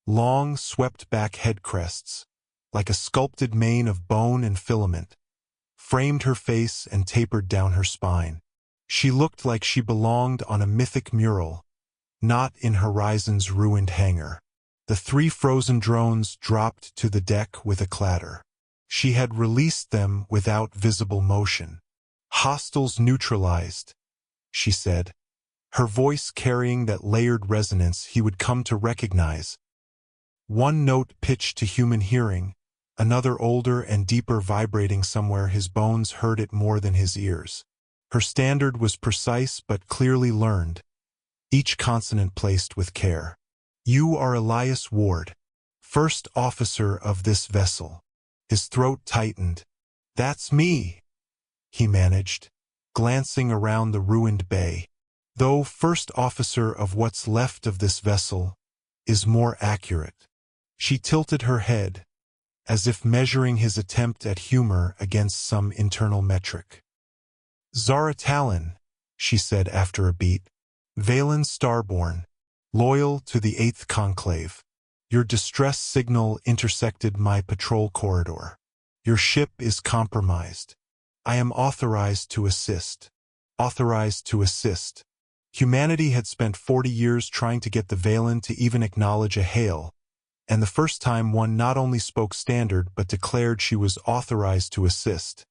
long, swept-back head crests, like a sculpted mane of bone and filament, framed her face and tapered down her spine. She looked like she belonged on a mythic mural, not in Horizon's ruined hangar. The 3 frozen drones dropped to the deck with a clatter. She had released them without visible motion. "Hostiles neutralized," she said, her voice carrying that layered resonance he would come to recognize. One note pitched to human hearing, another older and deeper vibrating somewhere his bones heard it more than his ears. Her standard was precise but clearly learned, each consonant placed with care. "You are Elias Ward, first officer of this vessel." His throat tightened. "That's me," he managed, glancing around the ruined bay. "Though first officer of what's left of this vessel is more accurate." She tilted her head, as if measuring his attempt at humor against some internal metric. "Zara Talon," she said after a beat, "Valen Starborn, loyal to the 8th Conclave. Your distress signal intersected my patrol corridor. Your ship is compromised. I am authorized to assist." Authorized to assist. Humanity had spent 40 years trying to get the Valen to even acknowledge a hail, and the first time one not only spoke standard but declared she was authorized to assist.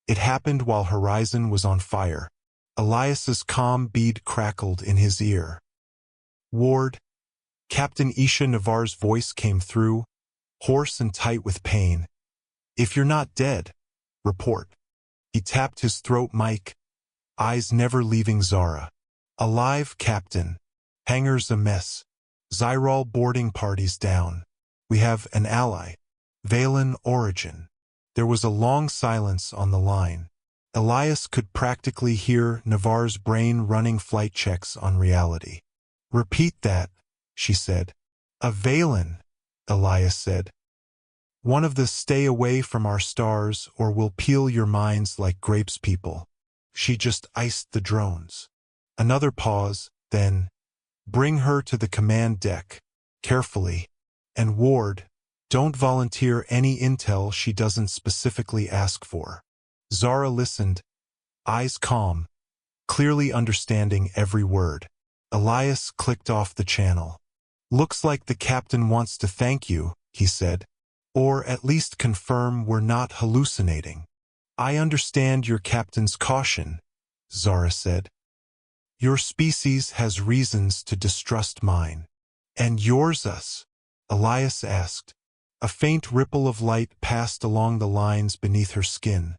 It happened while Horizon was on fire. Elias's calm bead crackled in his ear. "Ward," Captain Isha Navarre's voice came through, hoarse and tight with pain. "If you're not dead, report." He tapped his throat mic, eyes never leaving Zara. "Alive, Captain. Hangar's a mess. Zyrol boarding party's down. We have an ally. Valen origin." There was a long silence on the line. Elias could practically hear Navarre's brain running flight checks on reality. "Repeat that," she said. "A Valen," Elias said. "One of the stay away from our stars or we'll peel your minds like grapes people." She just iced the drones. Another pause, then, "Bring her to the command deck, carefully. And Ward, don't volunteer any intel she doesn't specifically ask for." Zara listened, eyes calm, clearly understanding every word. Elias clicked off the channel. "Looks like the captain wants to thank you," he said. "Or at least confirm we're not hallucinating." "I understand your captain's caution," Zara said. "Your species has reasons to distrust mine." "And yours us?" Elias asked. A faint ripple of light passed along the lines beneath her skin.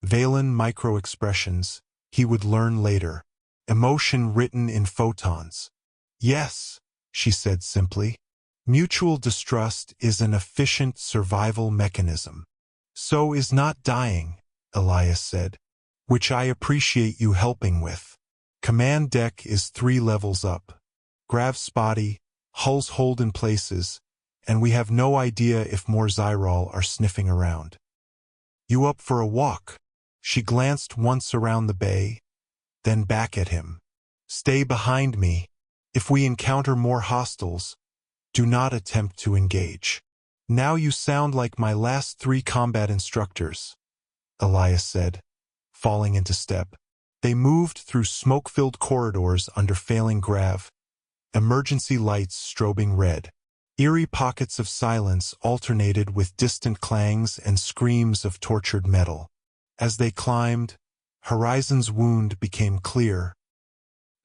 Valen micro-expressions, he would learn later. Emotion written in photons. "Yes," she said simply. "Mutual distrust is an efficient survival mechanism." "So is not dying," Elias said. "Which I appreciate you helping with." Command deck is 3 levels up. Grav spotty, hulls hold in places, and we have no idea if more Zyrol are sniffing around. "You up for a walk?" She glanced once around the bay, then back at him. "Stay behind me. If we encounter more hostiles, do not attempt to engage." "Now you sound like my last 3 combat instructors," Elias said, falling into step. They moved through smoke-filled corridors under failing grav, emergency lights strobing red. Eerie pockets of silence alternated with distant clangs and screams of tortured metal. As they climbed, Horizon's wound became clear.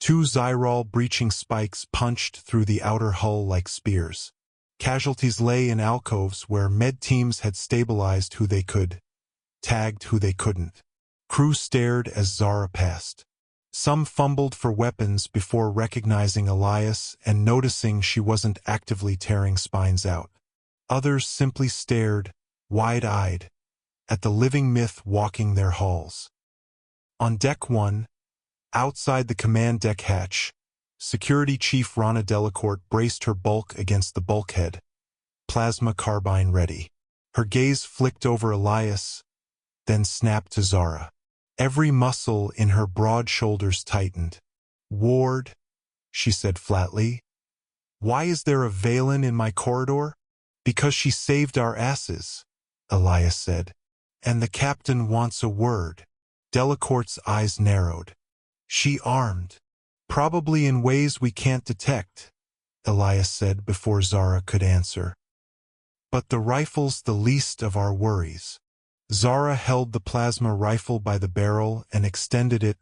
2 Zyrol breaching spikes punched through the outer hull like spears. Casualties lay in alcoves where med teams had stabilized who they could, tagged who they couldn't. Crew stared as Zara passed. Some fumbled for weapons before recognizing Elias and noticing she wasn't actively tearing spines out. Others simply stared, wide-eyed, at the living myth walking their halls. On Deck 1, outside the command deck hatch, Security Chief Rana Delacourt braced her bulk against the bulkhead, plasma carbine ready. Her gaze flicked over Elias, then snapped to Zara. Every muscle in her broad shoulders tightened. "Ward," she said flatly, Why is there a Valen in my corridor? Because she saved our asses, Elias said. And the captain wants a word. Delacourt's eyes narrowed. She armed. Probably in ways we can't detect, Elias said before Zara could answer. But the rifle's the least of our worries. Zara held the plasma rifle by the barrel and extended it,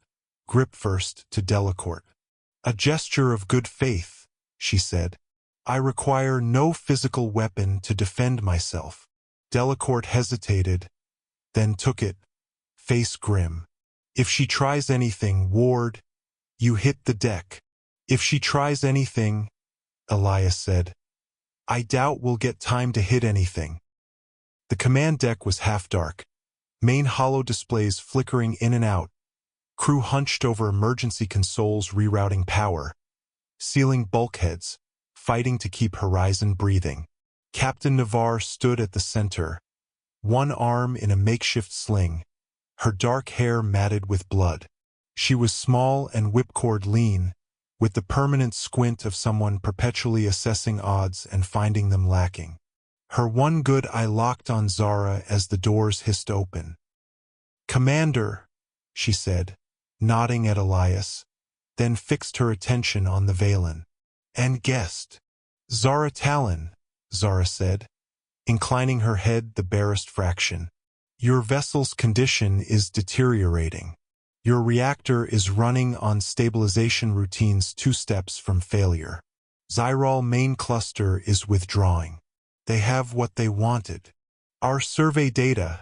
grip first, to Delacourt. A gesture of good faith, she said. I require no physical weapon to defend myself. Delacourt hesitated, then took it, face grim. If she tries anything, Ward, you hit the deck. If she tries anything, Elias said. I doubt we'll get time to hit anything. The command deck was half dark, main holo displays flickering in and out, crew hunched over emergency consoles rerouting power, sealing bulkheads, fighting to keep horizon breathing. Captain Navarre stood at the center, one arm in a makeshift sling, her dark hair matted with blood. She was small and whipcord lean, with the permanent squint of someone perpetually assessing odds and finding them lacking. Her one good eye locked on Zara as the doors hissed open. Commander, she said, nodding at Elias, then fixed her attention on the Valen. And guest. Zara Talon, Zara said, inclining her head the barest fraction. Your vessel's condition is deteriorating. Your reactor is running on stabilization routines 2 steps from failure. Xyrol main cluster is withdrawing. They have what they wanted. Our survey data,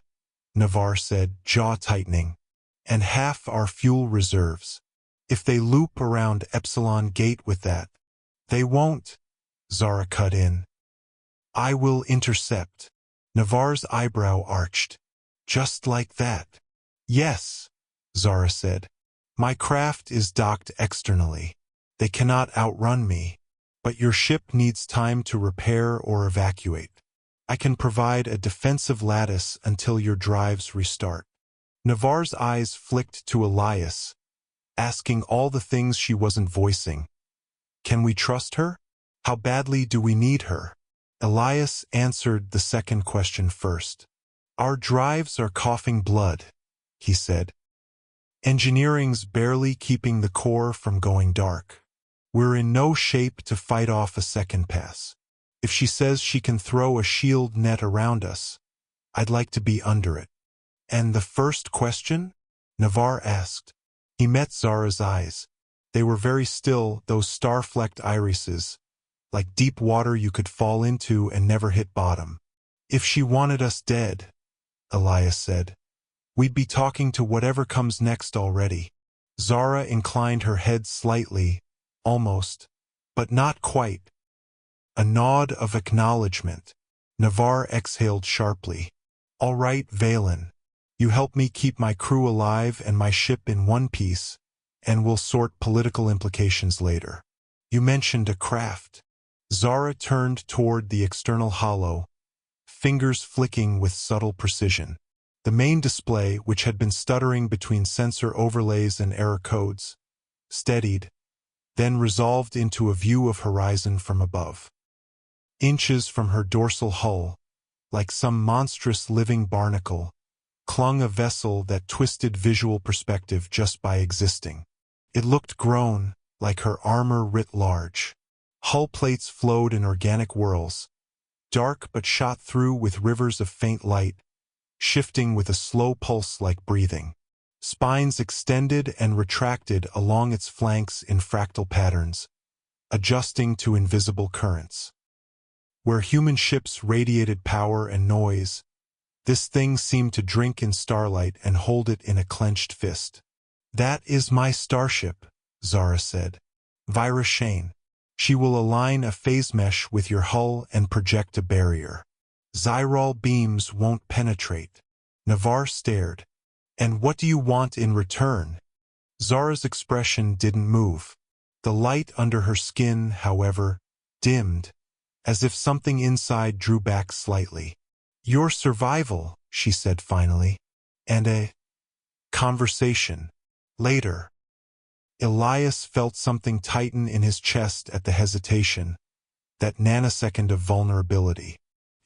Navarre said, jaw tightening, and half our fuel reserves. If they loop around Epsilon Gate with that, they won't, Zara cut in. I will intercept. Navarre's eyebrow arched. Just like that. Yes, Zara said. My craft is docked externally. They cannot outrun me, but your ship needs time to repair or evacuate. I can provide a defensive lattice until your drives restart. Navarre's eyes flicked to Elias, asking all the things she wasn't voicing. Can we trust her? How badly do we need her? Elias answered the second question first. Our drives are coughing blood, he said. Engineering's barely keeping the core from going dark. We're in no shape to fight off a second pass. If she says she can throw a shield net around us, I'd like to be under it. And the first question? Navarre asked. He met Zara's eyes. They were very still, those star-flecked irises, like deep water you could fall into and never hit bottom. If she wanted us dead, Elias said, we'd be talking to whatever comes next already. Zara inclined her head slightly, almost, but not quite. A nod of acknowledgement. Navarre exhaled sharply. All right, Valen. You help me keep my crew alive and my ship in one piece, and we'll sort political implications later. You mentioned a craft. Zara turned toward the external holo, fingers flicking with subtle precision. The main display, which had been stuttering between sensor overlays and error codes, steadied, then resolved into a view of horizon from above. Inches from her dorsal hull, like some monstrous living barnacle, clung a vessel that twisted visual perspective just by existing. It looked grown, like her armor writ large. Hull plates flowed in organic whirls, dark but shot through with rivers of faint light, shifting with a slow pulse like breathing. Spines extended and retracted along its flanks in fractal patterns, adjusting to invisible currents. Where human ships radiated power and noise, this thing seemed to drink in starlight and hold it in a clenched fist. That is my starship, Zara said. Vira Shane. She will align a phase mesh with your hull and project a barrier. Xyrol beams won't penetrate. Navarre stared. And what do you want in return? Zara's expression didn't move. The light under her skin, however, dimmed, as if something inside drew back slightly. Your survival, she said finally, and a conversation. Later. Elias felt something tighten in his chest at the hesitation, that nanosecond of vulnerability.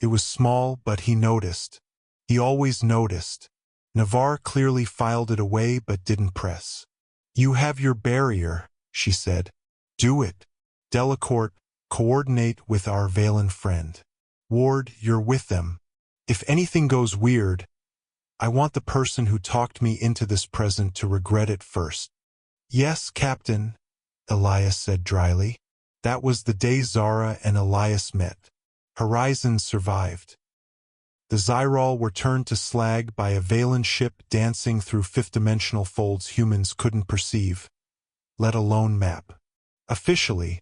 It was small, but he noticed. He always noticed. Navarre clearly filed it away but didn't press. "You have your barrier," she said. "Do it. Delacourt, coordinate with our Valen friend. Ward, you're with them. If anything goes weird, I want the person who talked me into this present to regret it first." "Yes, Captain," Elias said dryly. That was the day Zara and Elias met. Horizons survived. The Zyrol were turned to slag by a Valen ship dancing through fifth-dimensional folds humans couldn't perceive, let alone map. Officially,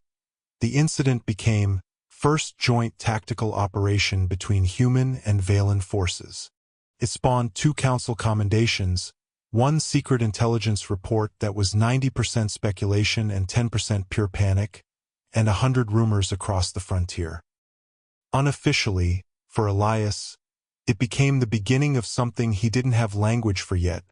the incident became first joint tactical operation between human and Valen forces. It spawned 2 council commendations, 1 secret intelligence report that was 90% speculation and 10% pure panic, and 100 rumors across the frontier. Unofficially, for Elias, it became the beginning of something he didn't have language for yet,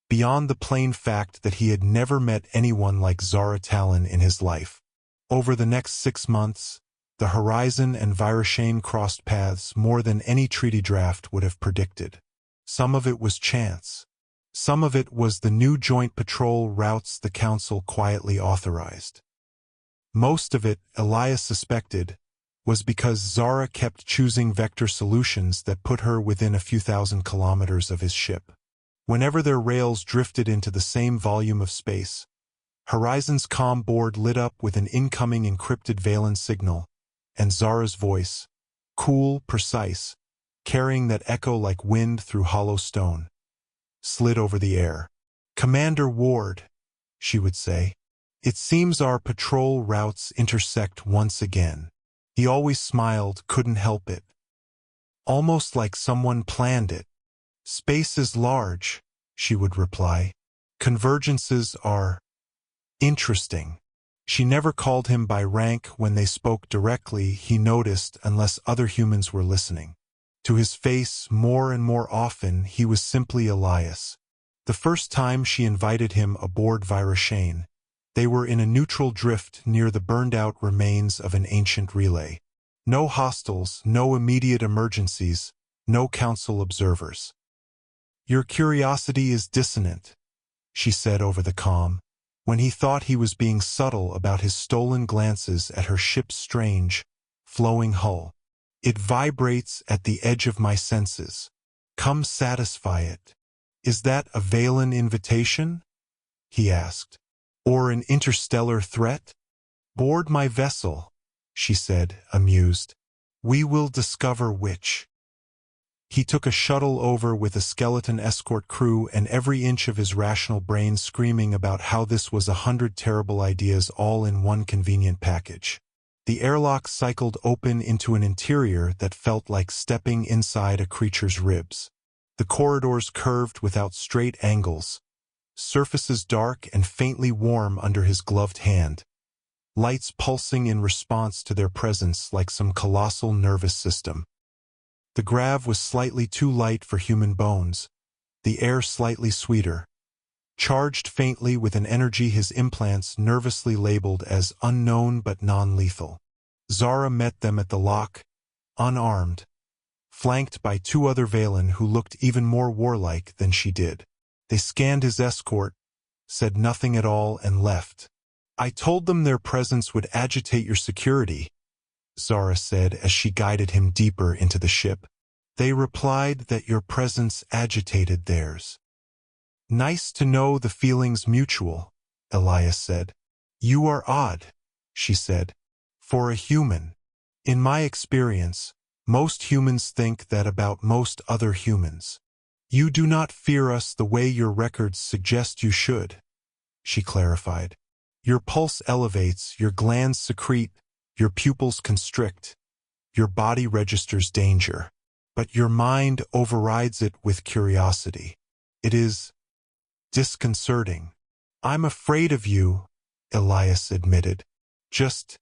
beyond the plain fact that he had never met anyone like Zara Talon in his life. Over the next 6 months, the Horizon and Virashane crossed paths more than any treaty draft would have predicted. Some of it was chance. Some of it was the new joint patrol routes the Council quietly authorized. Most of it, Elias suspected, was because Zara kept choosing vector solutions that put her within a few thousand kilometers of his ship. Whenever their rails drifted into the same volume of space, Horizon's comm board lit up with an incoming encrypted Valen signal, and Zara's voice, cool, precise, carrying that echo like wind through hollow stone, slid over the air. "Commander Ward," she would say, "it seems our patrol routes intersect once again." He always smiled, couldn't help it. Almost like someone planned it. "Space is large," she would reply. "Convergences are interesting." She never called him by rank when they spoke directly, he noticed, unless other humans were listening. To his face, more and more often, he was simply Elias. The first time she invited him aboard Virashane, they were in a neutral drift near the burned-out remains of an ancient relay. No hostiles, no immediate emergencies, no council observers. "Your curiosity is dissonant," she said over the comm, when he thought he was being subtle about his stolen glances at her ship's strange, flowing hull. "It vibrates at the edge of my senses. Come satisfy it." "Is that a Valen invitation?" he asked. "Or an interstellar threat?" "Board my vessel," she said, amused. "We will discover which." He took a shuttle over with a skeleton escort crew and every inch of his rational brain screaming about how this was 100 terrible ideas all in one convenient package. The airlock cycled open into an interior that felt like stepping inside a creature's ribs. The corridors curved without straight angles, surfaces dark and faintly warm under his gloved hand, lights pulsing in response to their presence like some colossal nervous system. The grav was slightly too light for human bones, the air slightly sweeter, charged faintly with an energy his implants nervously labeled as unknown but non-lethal. Zara met them at the lock, unarmed, flanked by 2 other Valen who looked even more warlike than she did. They scanned his escort, said nothing at all, and left. "I told them their presence would agitate your security," Zara said as she guided him deeper into the ship. "They replied that your presence agitated theirs." "Nice to know the feeling's mutual," Elias said. "You are odd," she said, "for a human. In my experience, most humans think that about most other humans. You do not fear us the way your records suggest you should," she clarified. "Your pulse elevates, your glands secrete, your pupils constrict, your body registers danger, but your mind overrides it with curiosity. It is disconcerting." "I'm afraid of you," Elias admitted. "Just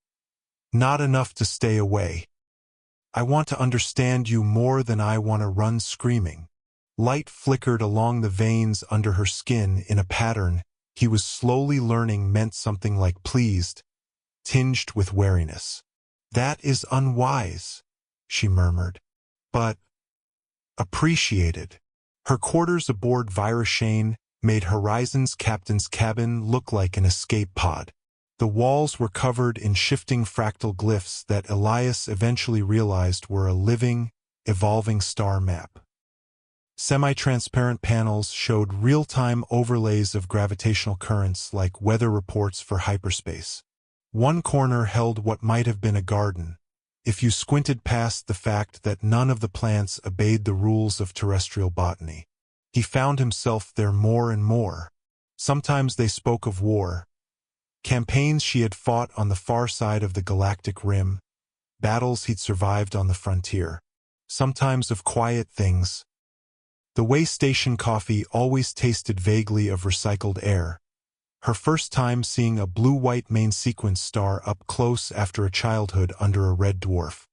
not enough to stay away. I want to understand you more than I want to run screaming." Light flickered along the veins under her skin in a pattern he was slowly learning meant something like pleased, tinged with wariness. That is unwise, she murmured. But appreciated. Her quarters aboard Narration made Horizon's captain's cabin look like an escape pod. The walls were covered in shifting fractal glyphs that Elias eventually realized were a living, evolving star map. Semi-transparent panels showed real-time overlays of gravitational currents like weather reports for hyperspace. One corner held what might have been a garden, if you squinted past the fact that none of the plants obeyed the rules of terrestrial botany. He found himself there more and more. Sometimes they spoke of war, campaigns she had fought on the far side of the galactic rim, battles he'd survived on the frontier. Sometimes of quiet things. The way station coffee always tasted vaguely of recycled air. Her first time seeing a blue-white main sequence star up close after a childhood under a red dwarf.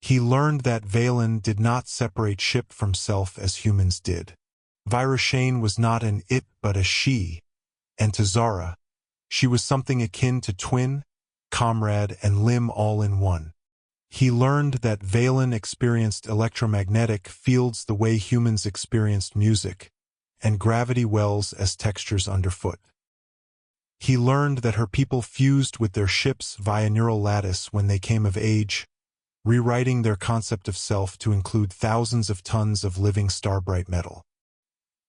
He learned that Valen did not separate ship from self as humans did. Narration was not an it but a she, and to Zara, she was something akin to twin, comrade, and limb all in one. He learned that Valen experienced electromagnetic fields the way humans experienced music, and gravity wells as textures underfoot. He learned that her people fused with their ships via neural lattice when they came of age, rewriting their concept of self to include thousands of tons of living starbright metal.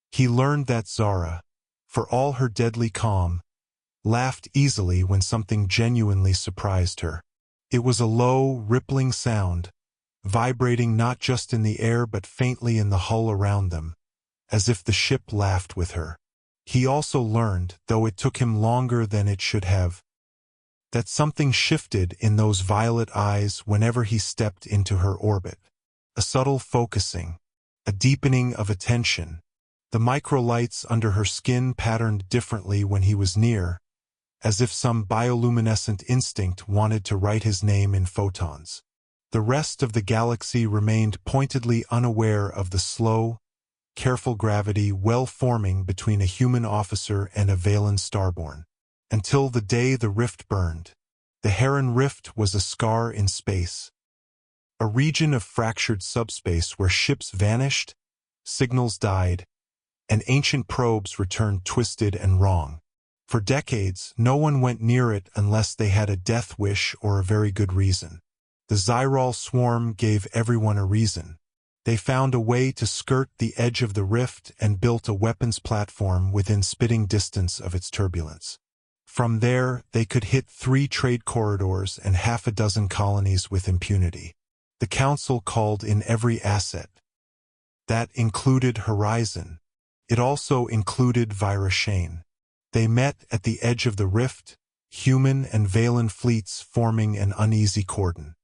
He learned that Zara, for all her deadly calm, laughed easily when something genuinely surprised her. It was a low, rippling sound, vibrating not just in the air but faintly in the hull around them, as if the ship laughed with her. He also learned, though it took him longer than it should have, that something shifted in those violet eyes whenever he stepped into her orbit. A subtle focusing, a deepening of attention. The microlights under her skin patterned differently when he was near, as if some bioluminescent instinct wanted to write his name in photons. The rest of the galaxy remained pointedly unaware of the slow, careful gravity well-forming between a human officer and a Valen starborn. Until the day the rift burned. The Heron Rift was a scar in space. A region of fractured subspace where ships vanished, signals died, and ancient probes returned twisted and wrong. For decades, no one went near it unless they had a death wish or a very good reason. The Zyrol swarm gave everyone a reason. They found a way to skirt the edge of the rift and built a weapons platform within spitting distance of its turbulence. From there, they could hit 3 trade corridors and half a dozen colonies with impunity. The Council called in every asset. That included Horizon. It also included Narration. They met at the edge of the rift, human and Valen fleets forming an uneasy cordon.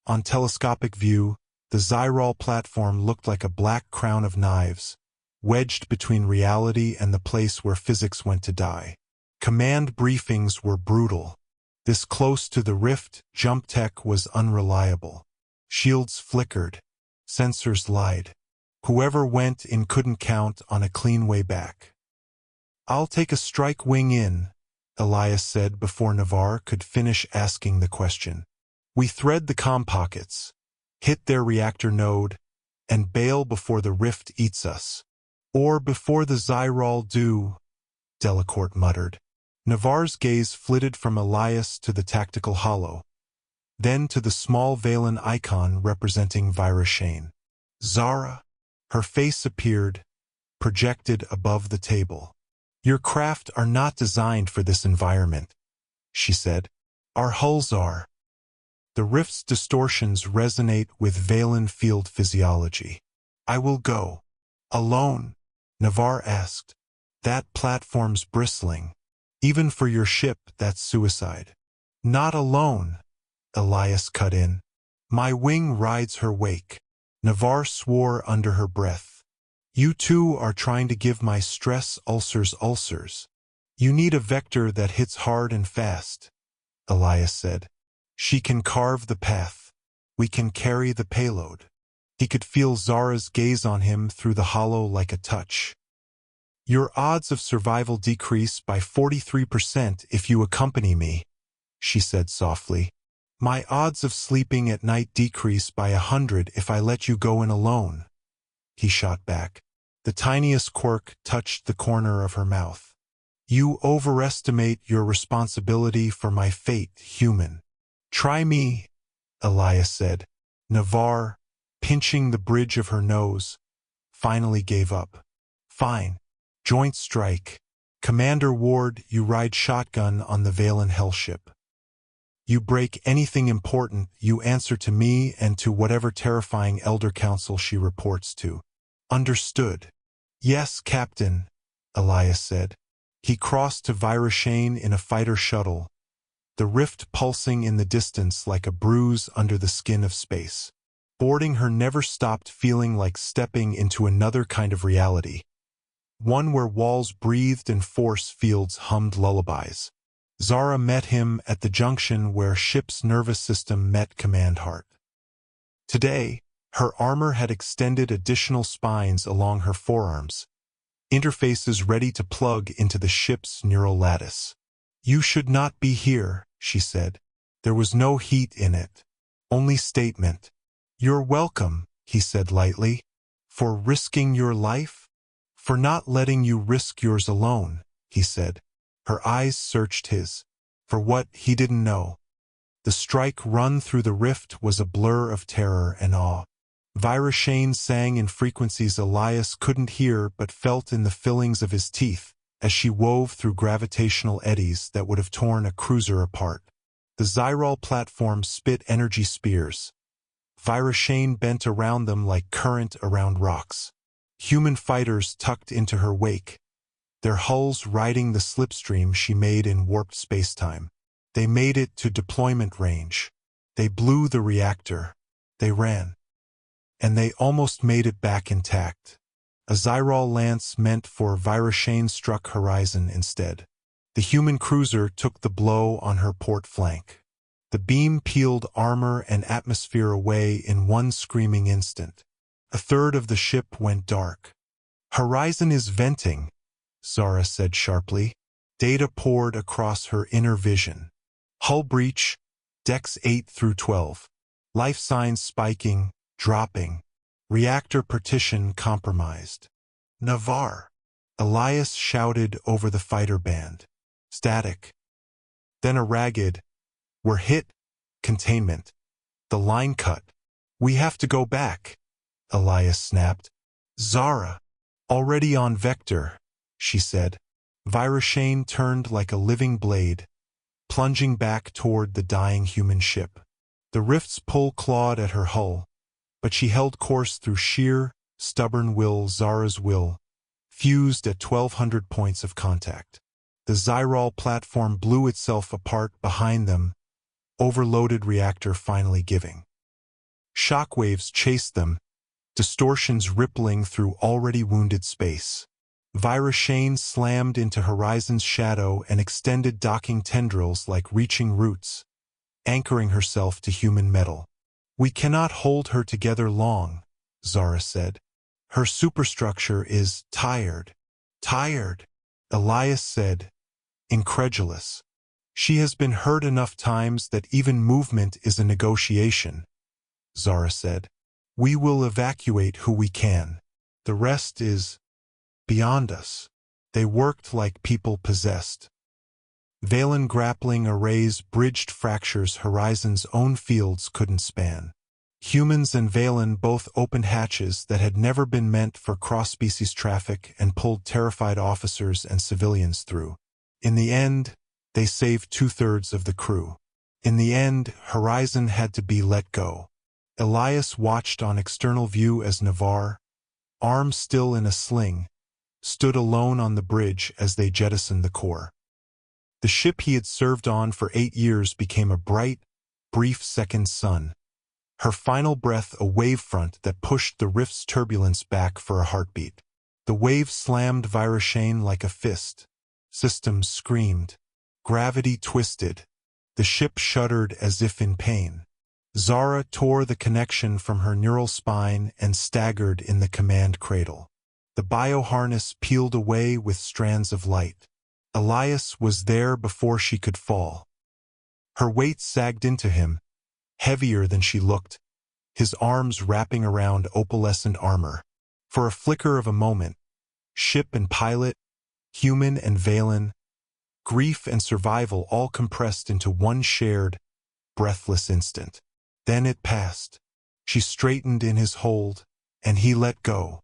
On telescopic view, the Zyrol platform looked like a black crown of knives, wedged between reality and the place where physics went to die. Command briefings were brutal. This close to the rift, jump tech was unreliable. Shields flickered. Sensors lied. Whoever went in couldn't count on a clean way back. "I'll take a strike wing in," Elias said before Navarre could finish asking the question. "We thread the comm pockets, hit their reactor node, and bail before the rift eats us. Or before the Zyrol do," Delacourt muttered. Navarre's gaze flitted from Elias to the tactical hollow, then to the small Valen icon representing Narration. "Zara." Her face appeared, projected above the table. "Your craft are not designed for this environment," she said. "Our hulls are." The rift's distortions resonate with Valen field physiology. "I will go." "Alone?" Navarre asked. "That platform's bristling. Even for your ship, that's suicide." "Not alone," Elias cut in. "My wing rides her wake." Navarre swore under her breath. "You two are trying to give my stress ulcers. You need a vector that hits hard and fast," Elias said. "She can carve the path. We can carry the payload." He could feel Zara's gaze on him through the hollow like a touch. "Your odds of survival decrease by 43% if you accompany me," she said softly. My odds of sleeping at night decrease by 100 if I let you go in alone, he shot back. The tiniest quirk touched the corner of her mouth. You overestimate your responsibility for my fate, human. Try me, Elias said. Navarre, pinching the bridge of her nose, finally gave up. Fine. Joint strike. Commander Ward, you ride shotgun on the Valen hellship. You break anything important, you answer to me and to whatever terrifying elder council she reports to. Understood. Yes, Captain, Elias said. He crossed to Virashane in a fighter shuttle, the rift pulsing in the distance like a bruise under the skin of space. Boarding her never stopped feeling like stepping into another kind of reality, one where walls breathed and force fields hummed lullabies. Zara met him at the junction where ship's nervous system met command heart. Today, her armor had extended additional spines along her forearms, interfaces ready to plug into the ship's neural lattice. You should not be here, she said. There was no heat in it, only statement. You're welcome, he said lightly. For risking your life? For not letting you risk yours alone, he said. Her eyes searched his. For what, he didn't know. The strike run through the rift was a blur of terror and awe. Virashane sang in frequencies Elias couldn't hear but felt in the fillings of his teeth, as she wove through gravitational eddies that would have torn a cruiser apart. The Zyrol platform spit energy spears. Virashane bent around them like current around rocks. Human fighters tucked into her wake, their hulls riding the slipstream she made in warped spacetime. They made it to deployment range. They blew the reactor. They ran. And they almost made it back intact. A Zyrol lance meant for Virashane struck horizon instead. The human cruiser took the blow on her port flank. The beam peeled armor and atmosphere away in one screaming instant. A third of the ship went dark. Horizon is venting, Zara said sharply. Data poured across her inner vision. Hull breach, decks 8 through 12. Life signs spiking, dropping. Reactor partition compromised. Navarre, Elias shouted over the fighter band. Static. Then a ragged, we're hit, containment. The line cut. We have to go back, Elias snapped. Zara, already on vector, she said. Virashane turned like a living blade, plunging back toward the dying human ship. The rift's pull clawed at her hull, but she held course through sheer, stubborn will. Zara's will, fused at 1,200 points of contact. The Zyrol platform blew itself apart behind them, overloaded reactor finally giving. Shockwaves chased them, distortions rippling through already wounded space. Virashane slammed into Horizon's shadow and extended docking tendrils like reaching roots, anchoring herself to human metal. We cannot hold her together long, Zara said. Her superstructure is tired. Tired, Elias said, incredulous. She has been hurt enough times that even movement is a negotiation, Zara said. We will evacuate who we can. The rest is beyond us. They worked like people possessed. Valen grappling arrays bridged fractures Horizon's own fields couldn't span. Humans and Valen both opened hatches that had never been meant for cross-species traffic and pulled terrified officers and civilians through. In the end, they saved 2/3 of the crew. In the end, Horizon had to be let go. Elias watched on external view as Navarre, arm still in a sling, stood alone on the bridge as they jettisoned the core. The ship he had served on for 8 years became a bright, brief second sun. Her final breath a wavefront that pushed the rift's turbulence back for a heartbeat. The wave slammed Virashane like a fist. Systems screamed. Gravity twisted. The ship shuddered as if in pain. Zara tore the connection from her neural spine and staggered in the command cradle. The bioharness peeled away with strands of light. Elias was there before she could fall. Her weight sagged into him, heavier than she looked, his arms wrapping around opalescent armor. For a flicker of a moment, ship and pilot, human and Valen, grief and survival all compressed into one shared, breathless instant. Then it passed. She straightened in his hold, and he let go.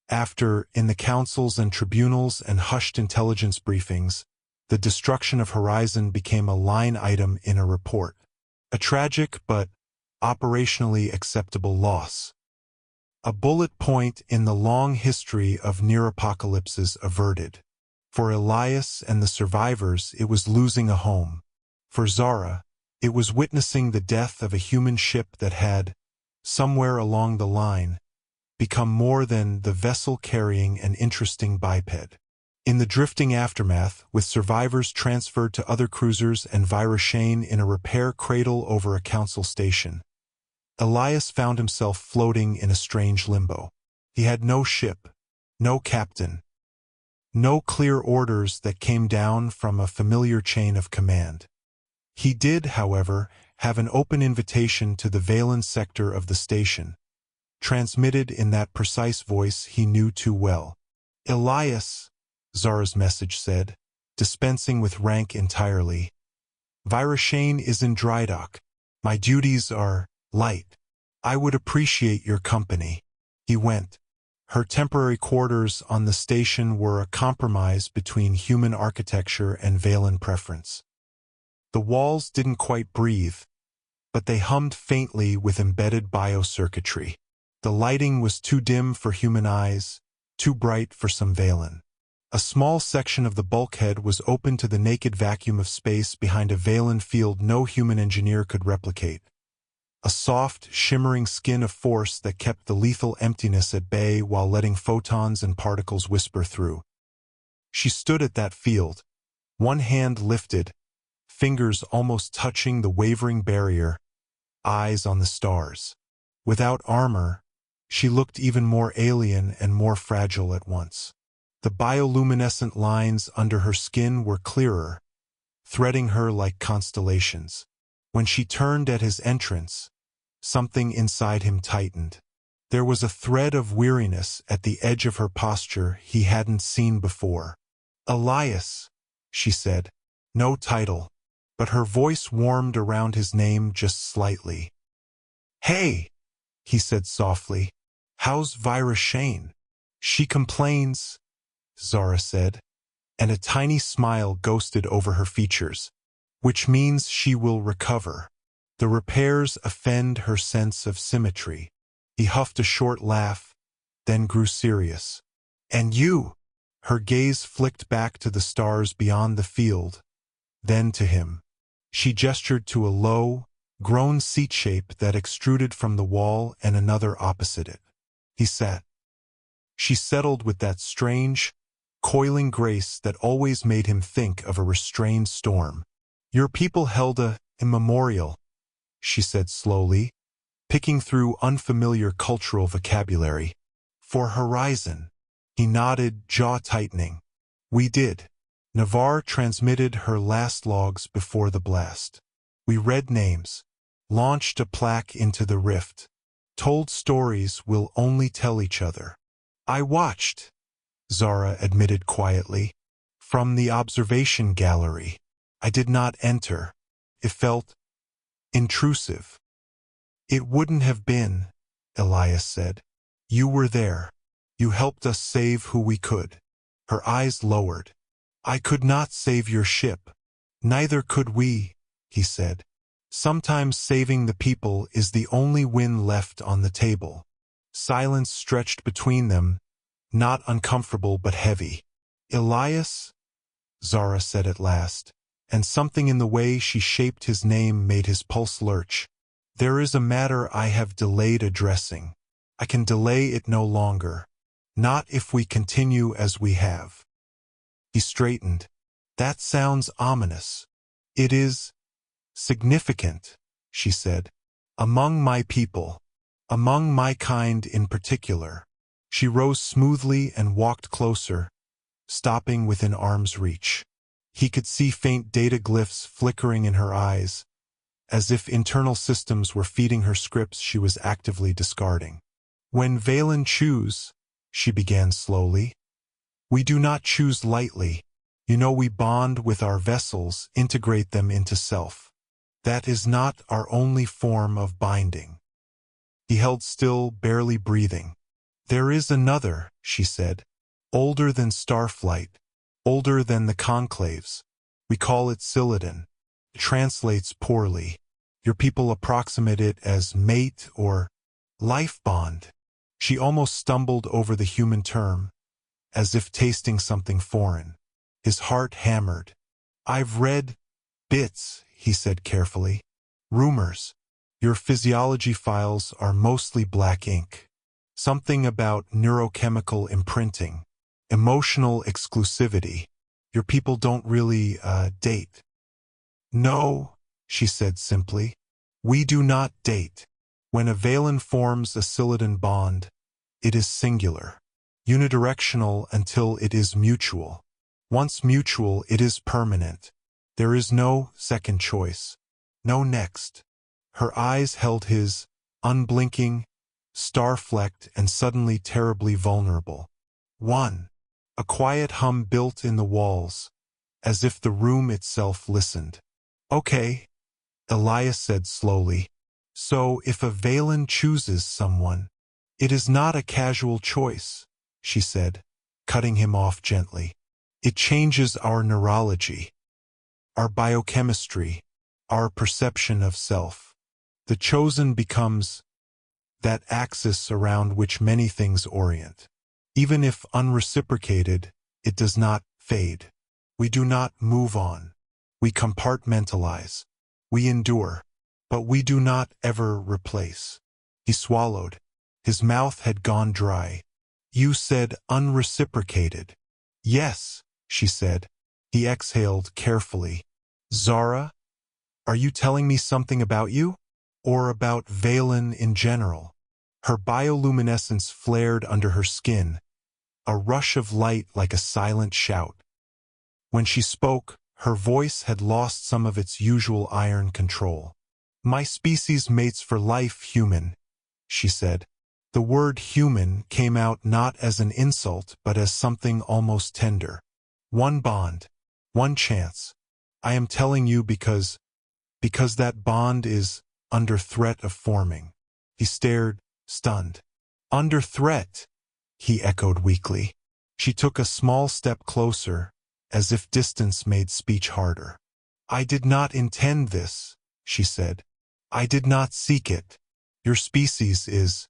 After, in the councils and tribunals and hushed intelligence briefings, the destruction of Horizon became a line item in a report. A tragic but operationally acceptable loss. A bullet point in the long history of near-apocalypses averted. For Elias and the survivors, it was losing a home. For Zara, it was witnessing the death of a human ship that had, somewhere along the line, become more than the vessel carrying an interesting biped. In the drifting aftermath, with survivors transferred to other cruisers and Narration in a repair cradle over a council station, Elias found himself floating in a strange limbo. He had no ship, no captain, no clear orders that came down from a familiar chain of command. He did, however, have an open invitation to the Valen sector of the station, transmitted in that precise voice he knew too well. Elias, Zara's message said, dispensing with rank entirely. Narration is in dry dock. My duties are light. I would appreciate your company. He went. Her temporary quarters on the station were a compromise between human architecture and Valen preference. The walls didn't quite breathe, but they hummed faintly with embedded biocircuitry. The lighting was too dim for human eyes, too bright for some Valen. A small section of the bulkhead was open to the naked vacuum of space behind a Valen field no human engineer could replicate. A soft, shimmering skin of force that kept the lethal emptiness at bay while letting photons and particles whisper through. She stood at that field, one hand lifted, fingers almost touching the wavering barrier, eyes on the stars. Without armor, she looked even more alien and more fragile at once. The bioluminescent lines under her skin were clearer, threading her like constellations. When she turned at his entrance, something inside him tightened. There was a thread of weariness at the edge of her posture he hadn't seen before. Elias, she said. No title, but her voice warmed around his name just slightly. Hey, he said softly. How's Narration? She complains, Zara said, and a tiny smile ghosted over her features, which means she will recover. The repairs offend her sense of symmetry. He huffed a short laugh, then grew serious. And you? Her gaze flicked back to the stars beyond the field, then to him. She gestured to a low, grown seat shape that extruded from the wall and another opposite it. He sat. She settled with that strange, coiling grace that always made him think of a restrained storm. Your people held a memorial, she said slowly, picking through unfamiliar cultural vocabulary. For Horizon. He nodded, jaw tightening. We did. Navarre transmitted her last logs before the blast. We read names, launched a plaque into the rift, told stories we'll only tell each other. I watched, Zara admitted quietly, from the observation gallery. I did not enter. It felt intrusive. It wouldn't have been, Elias said. You were there. You helped us save who we could. Her eyes lowered. I could not save your ship. Neither could we, he said. Sometimes saving the people is the only win left on the table. Silence stretched between them, not uncomfortable but heavy. Elias, Zara said at last, and something in the way she shaped his name made his pulse lurch. There is a matter I have delayed addressing. I can delay it no longer. Not if we continue as we have. He straightened. That sounds ominous. It is significant, she said. Among my people. Among my kind in particular. She rose smoothly and walked closer, stopping within arm's reach. He could see faint data glyphs flickering in her eyes, as if internal systems were feeding her scripts she was actively discarding. When Valen choose, she began slowly, we do not choose lightly. You know, we bond with our vessels, integrate them into self. That is not our only form of binding. He held still, barely breathing. There is another, she said, older than starflight, older than the conclaves. We call it Silidon. It translates poorly. Your people approximate it as mate or life bond. She almost stumbled over the human term, as if tasting something foreign. His heart hammered. I've read bits, he said carefully. Rumors. Your physiology files are mostly black ink. Something about neurochemical imprinting, emotional exclusivity. Your people don't really, date. No, she said simply. We do not date. When a Valen forms a Silidon bond, it is singular, unidirectional until it is mutual. Once mutual, it is permanent. There is no second choice, no next. Her eyes held his, unblinking, star-flecked and suddenly terribly vulnerable. One. A quiet hum built in the walls, as if the room itself listened. Okay, Elias said slowly. So if a Valen chooses someone, it is not a casual choice, she said, cutting him off gently. It changes our neurology, our biochemistry, our perception of self. The chosen becomes that axis around which many things orient. Even if unreciprocated, it does not fade. We do not move on. We compartmentalize. We endure. But we do not ever replace. He swallowed. His mouth had gone dry. You said unreciprocated. Yes, she said. He exhaled carefully. Zara, are you telling me something about you? Or about Valen in general? Her bioluminescence flared under her skin, a rush of light like a silent shout. When she spoke, her voice had lost some of its usual iron control. My species mates for life, human, she said. The word human came out not as an insult but as something almost tender. One bond, one chance. I am telling you because that bond is under threat of forming. He stared, stunned. Under threat, he echoed weakly. She took a small step closer, as if distance made speech harder. I did not intend this, she said. I did not seek it. Your species is,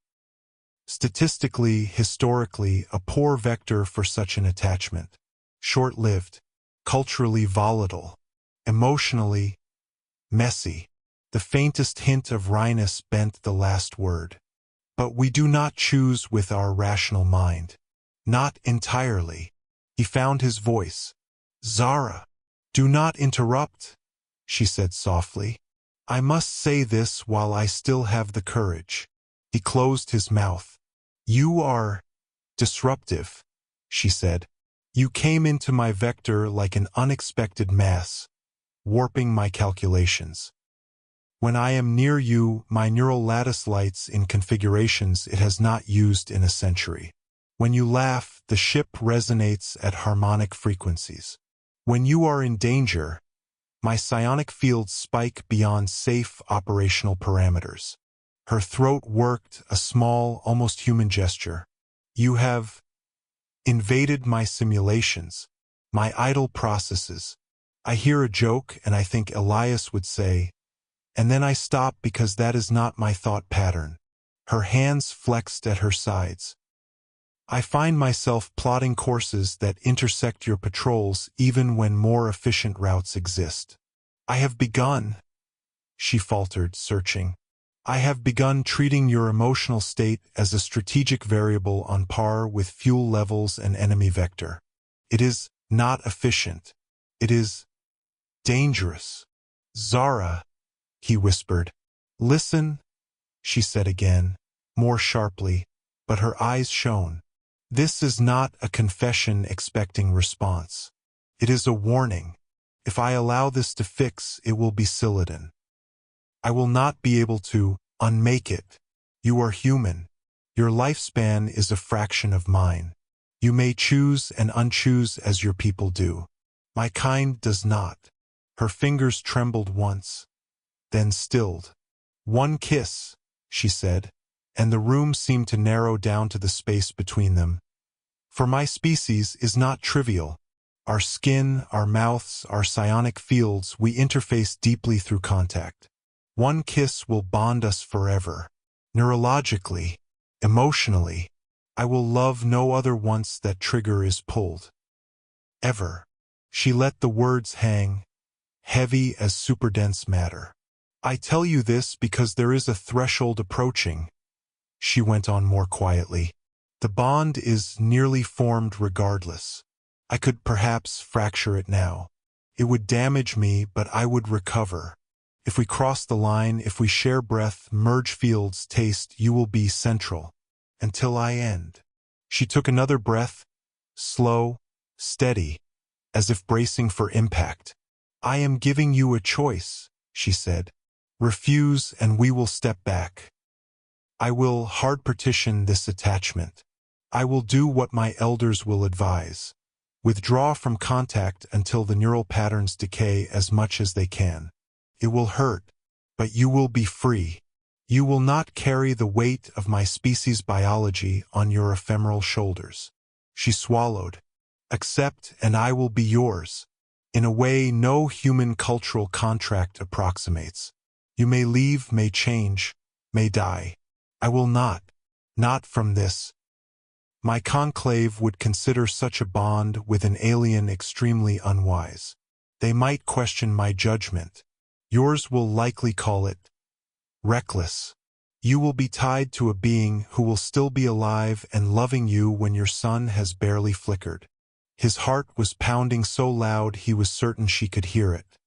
statistically, historically, a poor vector for such an attachment. Short-lived, culturally volatile, emotionally messy. The faintest hint of wryness bent the last word. But we do not choose with our rational mind. Not entirely. He found his voice. Zara, do not interrupt, she said softly. I must say this while I still have the courage. He closed his mouth. You are disruptive, she said. You came into my vector like an unexpected mass, warping my calculations. When I am near you, my neural lattice lights in configurations it has not used in a century. When you laugh, the ship resonates at harmonic frequencies. When you are in danger, my psionic fields spike beyond safe operational parameters. Her throat worked, a small, almost human gesture. You have invaded my simulations, my idle processes. I hear a joke and I think Elias would say, and then I stop because that is not my thought pattern. Her hands flexed at her sides. I find myself plotting courses that intersect your patrols even when more efficient routes exist. I have begun, she faltered, searching. I have begun treating your emotional state as a strategic variable on par with fuel levels and enemy vector. It is not efficient. It is dangerous. Zara, he whispered. Listen, she said again, more sharply, but her eyes shone. This is not a confession expecting response. It is a warning. If I allow this to fix, it will be Silidon. I will not be able to unmake it. You are human. Your lifespan is a fraction of mine. You may choose and unchoose as your people do. My kind does not. Her fingers trembled once, then stilled. One kiss, she said, and the room seemed to narrow down to the space between them. For my species is not trivial. Our skin, our mouths, our psionic fields, we interface deeply through contact. One kiss will bond us forever. Neurologically, emotionally, I will love no other once that trigger is pulled. Ever. She let the words hang, heavy as superdense matter. I tell you this because there is a threshold approaching, she went on more quietly. The bond is nearly formed regardless. I could perhaps fracture it now. It would damage me, but I would recover. If we cross the line, if we share breath, merge fields, taste, you will be central. Until I end. She took another breath, slow, steady, as if bracing for impact. I am giving you a choice, she said. Refuse and we will step back. I will hard partition this attachment. I will do what my elders will advise. Withdraw from contact until the neural patterns decay as much as they can. It will hurt, but you will be free. You will not carry the weight of my species' biology on your ephemeral shoulders. She swallowed. Accept and I will be yours. In a way no human cultural contract approximates. You may leave, may change, may die. I will not. Not from this. My conclave would consider such a bond with an alien extremely unwise. They might question my judgment. Yours will likely call it reckless. You will be tied to a being who will still be alive and loving you when your sun has barely flickered. His heart was pounding so loud he was certain she could hear it.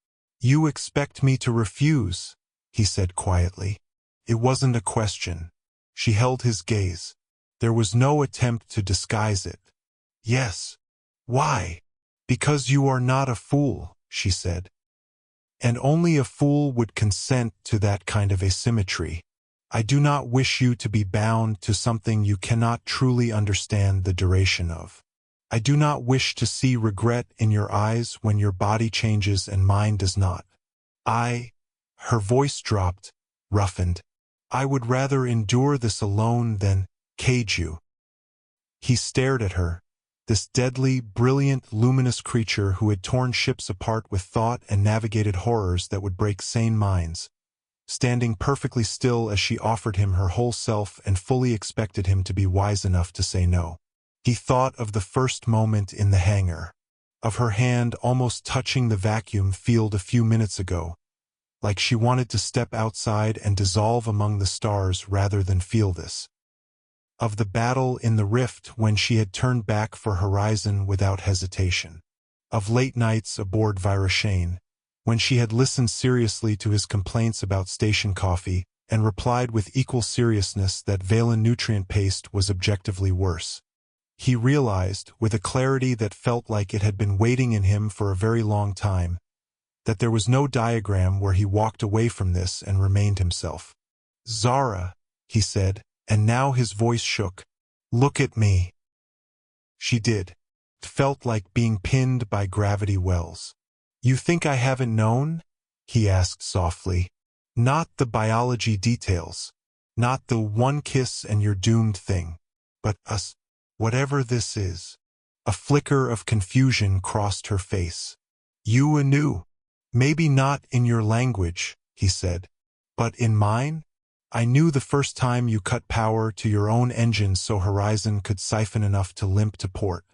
You expect me to refuse, he said quietly. It wasn't a question. She held his gaze. There was no attempt to disguise it. Yes. Why? Because you are not a fool, she said. And only a fool would consent to that kind of asymmetry. I do not wish you to be bound to something you cannot truly understand the duration of. I do not wish to see regret in your eyes when your body changes and mine does not. Her voice dropped, roughened. I would rather endure this alone than cage you. He stared at her, this deadly, brilliant, luminous creature who had torn ships apart with thought and navigated horrors that would break sane minds, standing perfectly still as she offered him her whole self and fully expected him to be wise enough to say no. He thought of the first moment in the hangar, of her hand almost touching the vacuum field a few minutes ago, like she wanted to step outside and dissolve among the stars rather than feel this. Of the battle in the rift when she had turned back for Horizon without hesitation. Of late nights aboard Narration, when she had listened seriously to his complaints about station coffee and replied with equal seriousness that Valen nutrient paste was objectively worse. He realized, with a clarity that felt like it had been waiting in him for a very long time, that there was no diagram where he walked away from this and remained himself. Zara, he said, and now his voice shook. Look at me. She did. It felt like being pinned by gravity wells. You think I haven't known? He asked softly. Not the biology details. Not the one kiss and you're doomed thing. But us. Whatever this is. A flicker of confusion crossed her face. You knew. Maybe not in your language, he said. But in mine? I knew the first time you cut power to your own engine so Horizon could siphon enough to limp to port.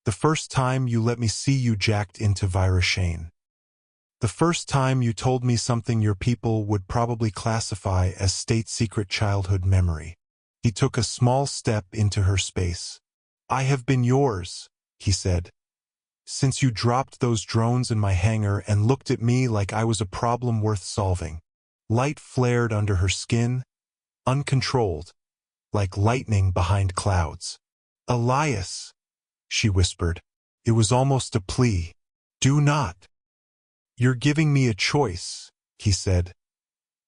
The first time you let me see you jacked into Narration. The first time you told me something your people would probably classify as state-secret childhood memory. He took a small step into her space. I have been yours, he said. Since you dropped those drones in my hangar and looked at me like I was a problem worth solving. Light flared under her skin, uncontrolled, like lightning behind clouds. Elias, she whispered. It was almost a plea. Do not. You're giving me a choice, he said.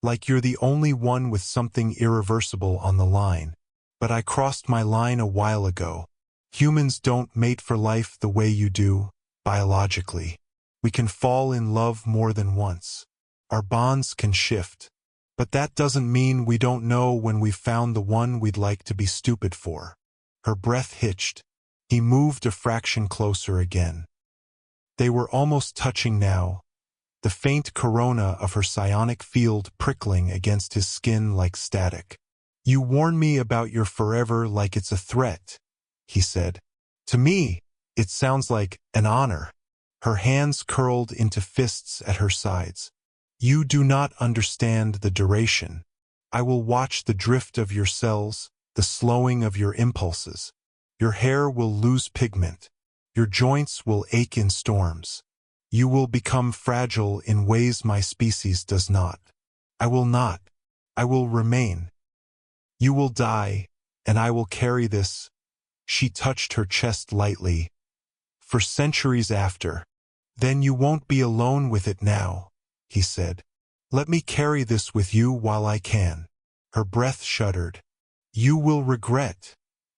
Like you're the only one with something irreversible on the line. But I crossed my line a while ago. Humans don't mate for life the way you do, biologically. We can fall in love more than once. Our bonds can shift. But that doesn't mean we don't know when we've found the one we'd like to be stupid for. Her breath hitched. He moved a fraction closer again. They were almost touching now, the faint corona of her psionic field prickling against his skin like static. You warn me about your forever like it's a threat, he said. To me, it sounds like an honor. Her hands curled into fists at her sides. You do not understand the duration. I will watch the drift of your cells, the slowing of your impulses. Your hair will lose pigment. Your joints will ache in storms. You will become fragile in ways my species does not. I will not. I will remain. You will die, and I will carry this. She touched her chest lightly. For centuries after. Then you won't be alone with it now, he said. Let me carry this with you while I can. Her breath shuddered. You will regret,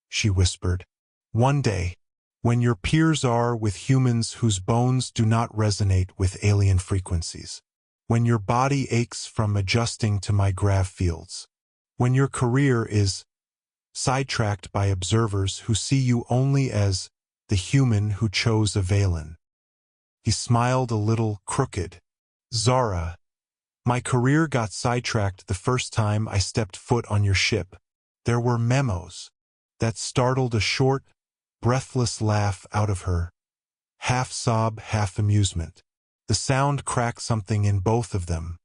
she whispered. One day, when your peers are with humans whose bones do not resonate with alien frequencies. When your body aches from adjusting to my grav fields. When your career is sidetracked by observers who see you only as the human who chose a Valen. He smiled a little crooked. Zara, my career got sidetracked the first time I stepped foot on your ship. There were memos. That startled a short, breathless laugh out of her. Half sob, half amusement. The sound cracked something in both of them.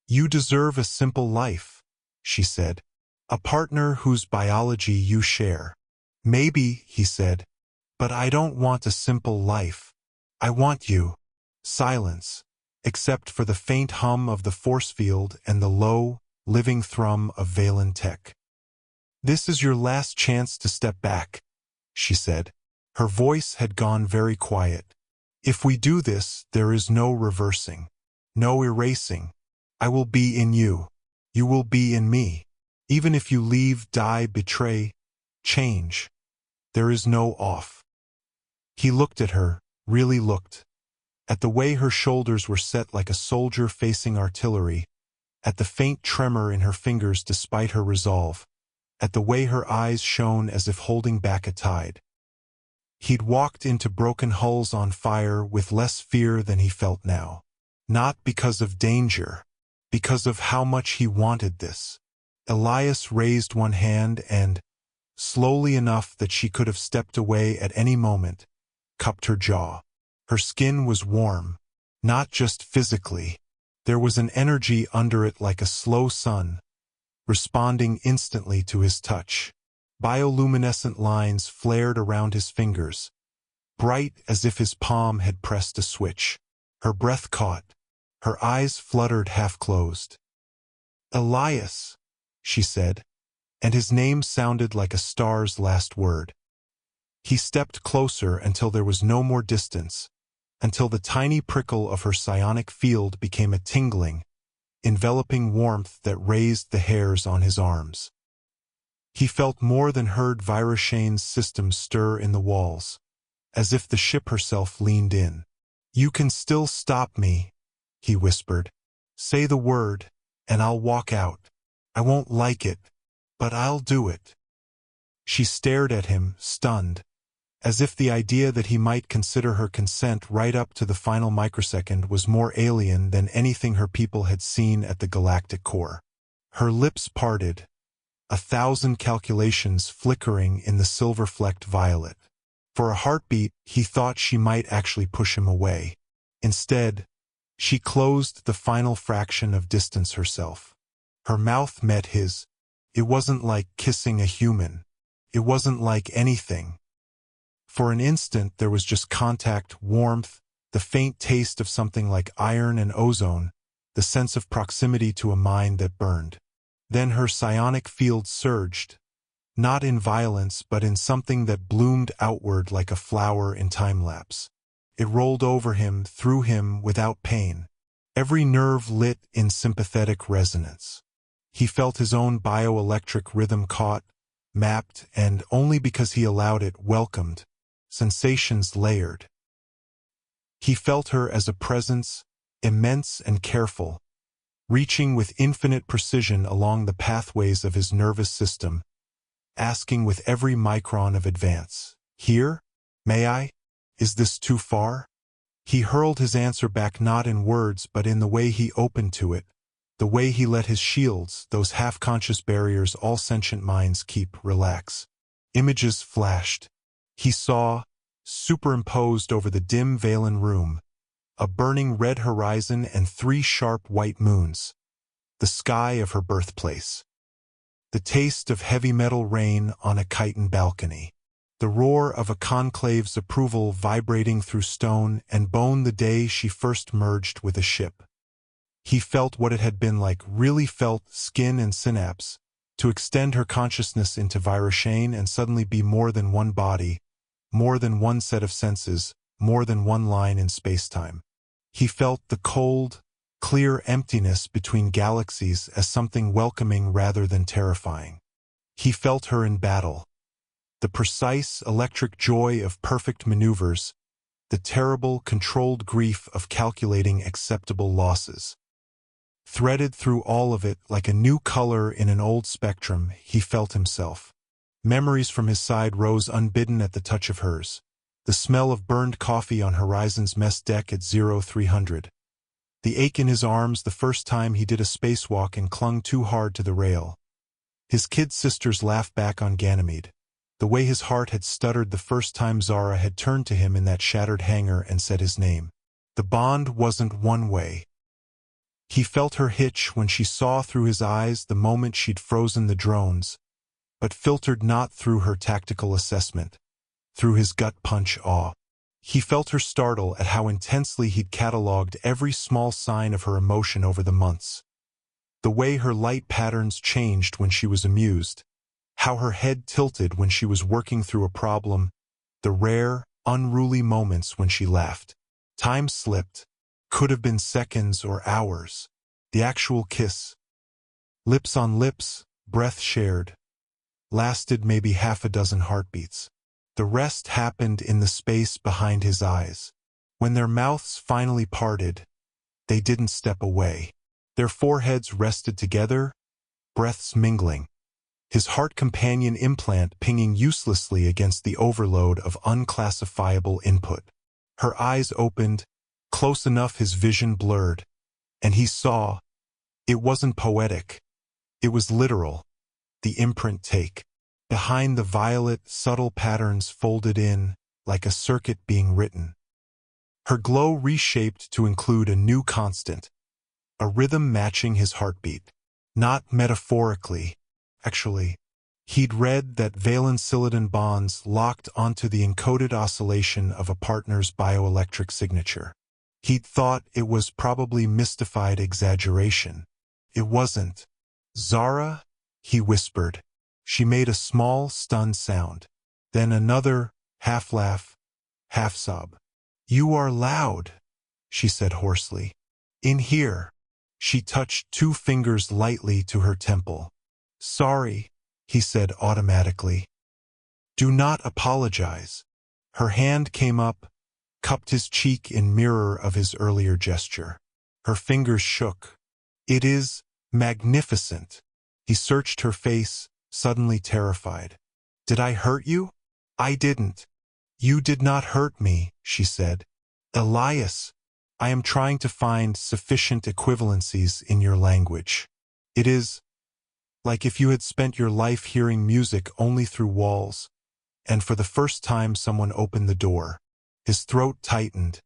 You deserve a simple life, she said. A partner whose biology you share. Maybe, he said. But I don't want a simple life. I want you. Silence, except for the faint hum of the force field and the low, living thrum of Valen tech. This is your last chance to step back, she said. Her voice had gone very quiet. If we do this, there is no reversing, no erasing. I will be in you. You will be in me. Even if you leave, die, betray, change. There is no off. He looked at her, really looked. At the way her shoulders were set like a soldier facing artillery, at the faint tremor in her fingers despite her resolve, at the way her eyes shone as if holding back a tide. He'd walked into broken hulls on fire with less fear than he felt now. Not because of danger, because of how much he wanted this. Elias raised one hand and, slowly enough that she could have stepped away at any moment, cupped her jaw. Her skin was warm, not just physically. There was an energy under it like a slow sun, responding instantly to his touch. Bioluminescent lines flared around his fingers, bright as if his palm had pressed a switch. Her breath caught. Her eyes fluttered half-closed. Elias, she said, and his name sounded like a star's last word. He stepped closer until there was no more distance, until the tiny prickle of her psionic field became a tingling, enveloping warmth that raised the hairs on his arms. He felt more than heard Virashane's system stir in the walls, as if the ship herself leaned in. You can still stop me, he whispered. Say the word, and I'll walk out. I won't like it, but I'll do it. She stared at him, stunned, as if the idea that he might consider her consent right up to the final microsecond was more alien than anything her people had seen at the galactic core. Her lips parted, 1,000 calculations flickering in the silver-flecked violet. For a heartbeat, he thought she might actually push him away. Instead, she closed the final fraction of distance herself. Her mouth met his. It wasn't like kissing a human. It wasn't like anything. For an instant there was just contact, warmth, the faint taste of something like iron and ozone, the sense of proximity to a mind that burned. Then her psionic field surged, not in violence but in something that bloomed outward like a flower in time-lapse. It rolled over him, through him, without pain. every nerve lit in sympathetic resonance. He felt his own bioelectric rhythm caught, mapped, and only because he allowed it, welcomed, sensations layered. He felt her as a presence, immense and careful, reaching with infinite precision along the pathways of his nervous system, asking with every micron of advance, "Here? May I? Is this too far?" He hurled his answer back not in words but in the way he opened to it, the way he let his shields, those half-conscious barriers all sentient minds keep, relax. Images flashed. He saw, superimposed over the dim Valen room, a burning red horizon and 3 sharp white moons, the sky of her birthplace. The taste of heavy metal rain on a chitin balcony. The roar of a conclave's approval vibrating through stone and bone the day she first merged with a ship. He felt what it had been like, really felt, skin and synapse, to extend her consciousness into Narration and suddenly be more than one body, more than one set of senses, more than one line in space-time. He felt the cold, clear emptiness between galaxies as something welcoming rather than terrifying. He felt her in battle. The precise, electric joy of perfect maneuvers, the terrible, controlled grief of calculating acceptable losses. Threaded through all of it like a new color in an old spectrum, he felt himself. Memories from his side rose unbidden at the touch of hers. The smell of burned coffee on Horizon's mess deck at 0300. The ache in his arms the first time he did a spacewalk and clung too hard to the rail. His kid sister's laugh back on Ganymede. The way his heart had stuttered the first time Zara had turned to him in that shattered hangar and said his name. The bond wasn't one way. He felt her hitch when she saw through his eyes the moment she'd frozen the drones, but filtered not through her tactical assessment, through his gut punch awe. He felt her startle at how intensely he'd catalogued every small sign of her emotion over the months. The way her light patterns changed when she was amused, how her head tilted when she was working through a problem, the rare, unruly moments when she laughed. Time slipped. Could have been seconds or hours. The actual kiss, lips on lips, breath shared, lasted maybe half a dozen heartbeats. The rest happened in the space behind his eyes. When their mouths finally parted, they didn't step away. Their foreheads rested together, breaths mingling. His heart companion implant pinging uselessly against the overload of unclassifiable input. Her eyes opened, close enough his vision blurred, and he saw. It wasn't poetic. It was literal. The imprint take. Behind the violet, subtle patterns folded in, like a circuit being written. Her glow reshaped to include a new constant, a rhythm matching his heartbeat. Not metaphorically, actually. He'd read that valence-silicon bonds locked onto the encoded oscillation of a partner's bioelectric signature. He'd thought it was probably mystified exaggeration. It wasn't. "Zara?" he whispered. She made a small, stunned sound. Then another, half laugh, half sob. "You are loud," she said hoarsely. "In here." She touched 2 fingers lightly to her temple. "Sorry," he said automatically. "Do not apologize." Her hand came up, cupped his cheek in mirror of his earlier gesture. Her fingers shook. "It is magnificent." He searched her face, suddenly terrified. "Did I hurt you?" "I didn't." "You did not hurt me," she said. "Elias, I am trying to find sufficient equivalencies in your language. It is like if you had spent your life hearing music only through walls, and for the first time someone opened the door." His throat tightened.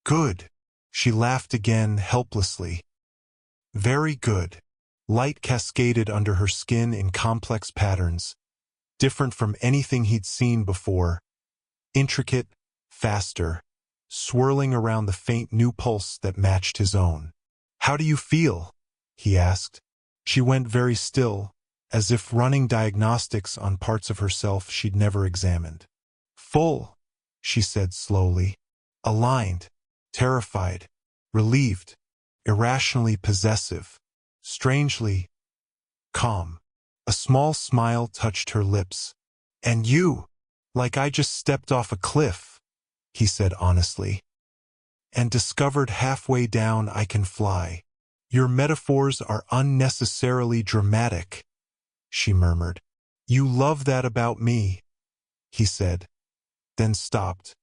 "Good." She laughed again, helplessly. "Very good." Light cascaded under her skin in complex patterns, different from anything he'd seen before. Intricate, faster, swirling around the faint new pulse that matched his own. "How do you feel?" he asked. She went very still, as if running diagnostics on parts of herself she'd never examined. "Full," she said slowly. "Aligned. Terrified. Relieved. irrationally possessive, strangely calm. A small smile touched her lips. "And you, like I just stepped off a cliff," he said honestly, "and discovered halfway down I can fly." "Your metaphors are unnecessarily dramatic," she murmured. "You love that about me," he said, then stopped,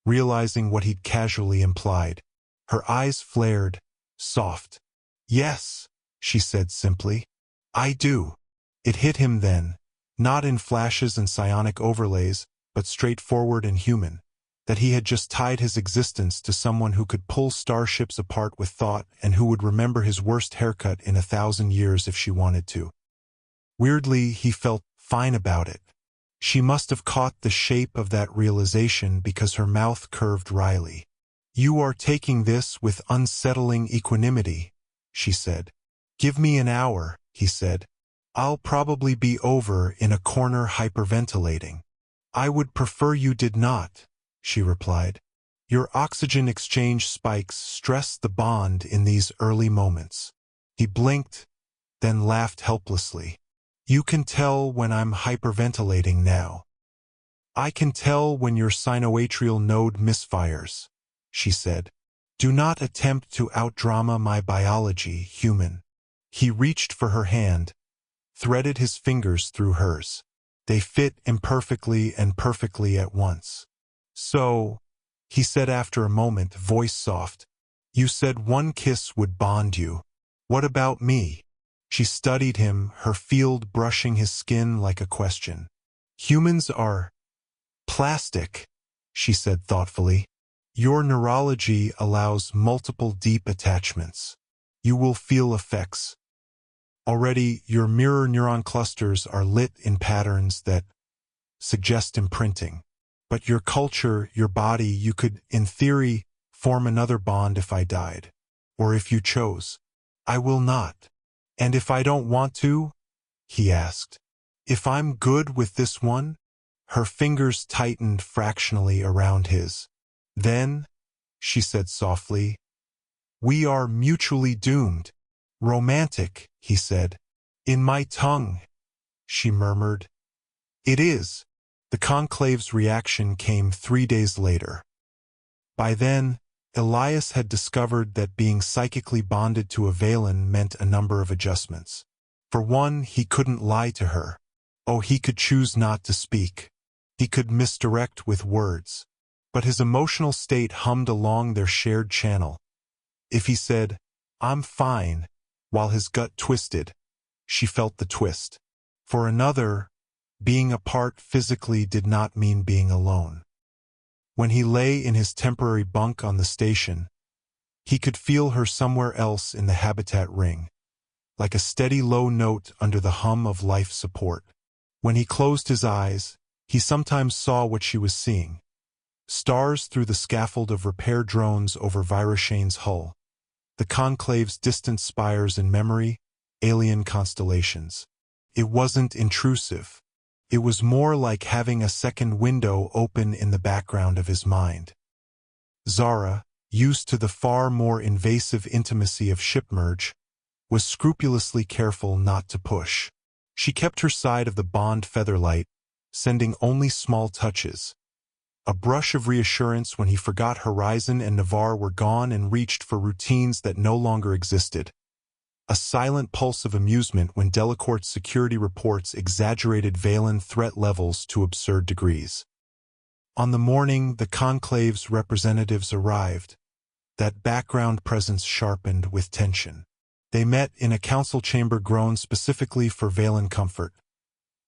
realizing what he'd casually implied. Her eyes flared, soft. "Yes," she said simply. "I do." It hit him then, not in flashes and psionic overlays, but straightforward and human, that he had just tied his existence to someone who could pull starships apart with thought and who would remember his worst haircut in 1,000 years if she wanted to. Weirdly, he felt fine about it. She must have caught the shape of that realization because her mouth curved wryly. "You are taking this with unsettling equanimity," she said. "Give me an hour," he said. "I'll probably be over in a corner hyperventilating." "I would prefer you did not," she replied. "Your oxygen exchange spikes stress the bond in these early moments." He blinked, then laughed helplessly. "You can tell when I'm hyperventilating now." "I can tell when your sinoatrial node misfires," she said. "Do not attempt to outdrama my biology, human." He reached for her hand, threaded his fingers through hers. They fit imperfectly and perfectly at once. "So," he said after a moment, voice soft, "you said one kiss would bond you. What about me?" She studied him, her field brushing his skin like a question. "Humans are plastic," she said thoughtfully. "Your neurology allows multiple deep attachments. You will feel effects. Already, your mirror neuron clusters are lit in patterns that suggest imprinting. But your culture, your body, you could, in theory, form another bond if I died. Or if you chose. I will not." "And if I don't want to?" he asked. "If I'm good with this one?" Her fingers tightened fractionally around his. "Then," she said softly, "we are mutually doomed." "Romantic," he said. "In my tongue," she murmured. "It is." The conclave's reaction came 3 days later. By then, Elias had discovered that being psychically bonded to a Valen meant a number of adjustments. For one, he couldn't lie to her. Oh, he could choose not to speak. He could misdirect with words. But his emotional state hummed along their shared channel. If he said, "I'm fine," while his gut twisted, she felt the twist. For another, being apart physically did not mean being alone. When he lay in his temporary bunk on the station, he could feel her somewhere else in the habitat ring, like a steady low note under the hum of life support. When he closed his eyes, he sometimes saw what she was seeing. Stars through the scaffold of repair drones over Virashane's hull. The conclave's distant spires in memory, alien constellations. It wasn't intrusive. It was more like having a second window open in the background of his mind. Zara, used to the far more invasive intimacy of shipmerge, was scrupulously careful not to push. She kept her side of the bond featherlight, sending only small touches. A brush of reassurance when he forgot Horizon and Navarre were gone and reached for routines that no longer existed. A silent pulse of amusement when Delacourt's security reports exaggerated Valen threat levels to absurd degrees. On the morning the conclave's representatives arrived, that background presence sharpened with tension. They met in a council chamber grown specifically for Valen comfort.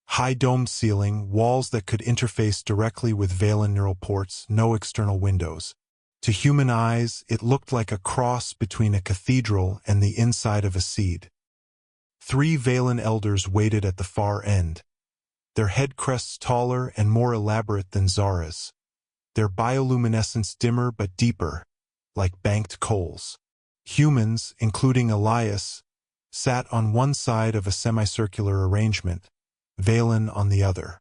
High domed ceiling, walls that could interface directly with Valen neural ports, no external windows. To human eyes, it looked like a cross between a cathedral and the inside of a seed. 3 Valen elders waited at the far end, their head crests taller and more elaborate than Zara's, their bioluminescence dimmer but deeper, like banked coals. Humans, including Elias, sat on one side of a semicircular arrangement, Valen on the other.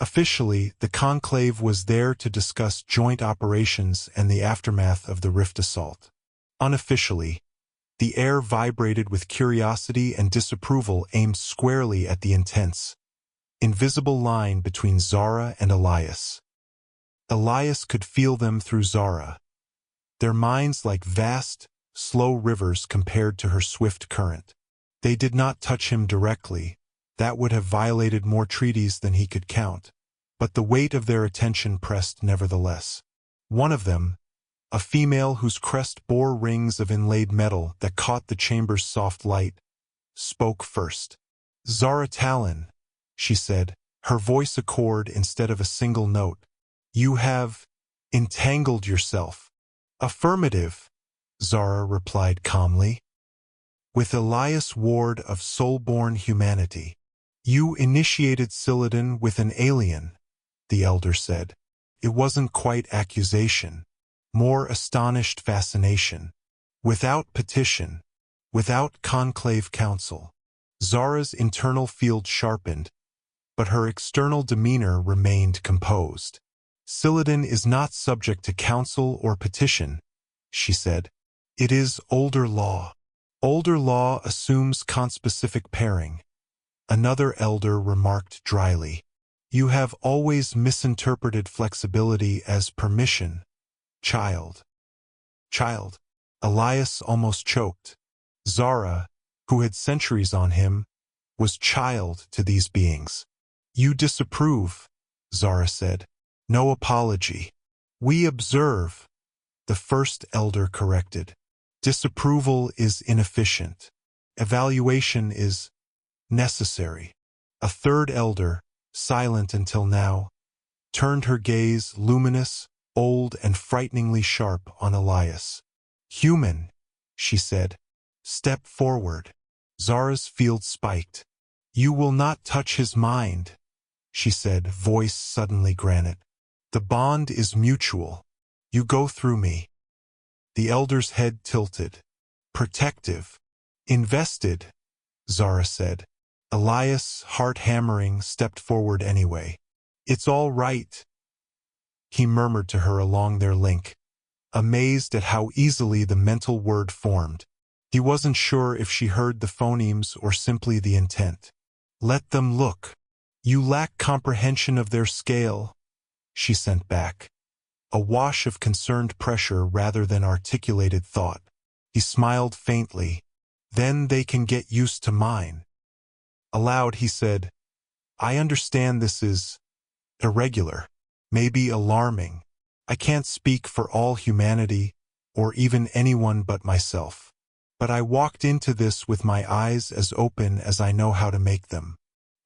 Officially, the conclave was there to discuss joint operations and the aftermath of the Rift assault. Unofficially, The air vibrated with curiosity and disapproval aimed squarely at the intense, invisible line between Zara and Elias. Elias could feel them through Zara, their minds like vast, slow rivers compared to her swift current. They did not touch him directly, that would have violated more treaties than he could count, but the weight of their attention pressed nevertheless. One of them, a female whose crest bore rings of inlaid metal that caught the chamber's soft light, spoke first. "Zara Talon," she said, her voice a chord instead of a single note. "You have entangled yourself." "Affirmative," Zara replied calmly. "With Elias Ward of soul-born humanity. You initiated Silladin with an alien," the elder said. It wasn't quite accusation, more astonished fascination. Without petition, without conclave council. Zara's internal field sharpened, but her external demeanor remained composed. "Silladin is not subject to council or petition," she said. "It is older law. Older law assumes conspecific pairing." Another elder remarked dryly, "You have always misinterpreted flexibility as permission, child." Child. Elias almost choked. Zara, who had centuries on him, was child to these beings. "You disapprove," Zara said. "No apology." "We observe," the first elder corrected. "Disapproval is inefficient. Evaluation is necessary." A third elder, silent until now, turned her gaze, luminous, old, and frighteningly sharp, on Elias. "Human," she said. "Step forward." Zara's field spiked. "You will not touch his mind," she said, voice suddenly granite. "The bond is mutual. You go through me." The elder's head tilted. "Protective. Invested," Zara said. Elias, heart hammering, stepped forward anyway. "It's all right," he murmured to her along their link, amazed at how easily the mental word formed. He wasn't sure if she heard the phonemes or simply the intent. "Let them look. You lack comprehension of their scale," she sent back. A wash of concerned pressure rather than articulated thought. He smiled faintly. "Then they can get used to mine." Aloud he said, "I understand this is irregular, maybe alarming. I can't speak for all humanity, or even anyone but myself. But I walked into this with my eyes as open as I know how to make them.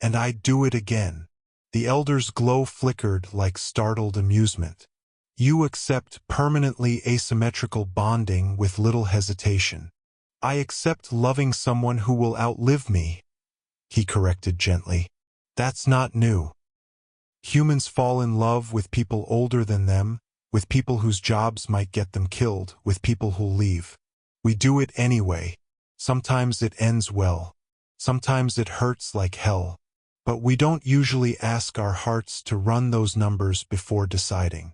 And I'd do it again." The elder's glow flickered like startled amusement. "You accept permanently asymmetrical bonding with little hesitation." "I accept loving someone who will outlive me," he corrected gently. "That's not new. Humans fall in love with people older than them, with people whose jobs might get them killed, with people who'll leave. We do it anyway. Sometimes it ends well. Sometimes it hurts like hell. But we don't usually ask our hearts to run those numbers before deciding."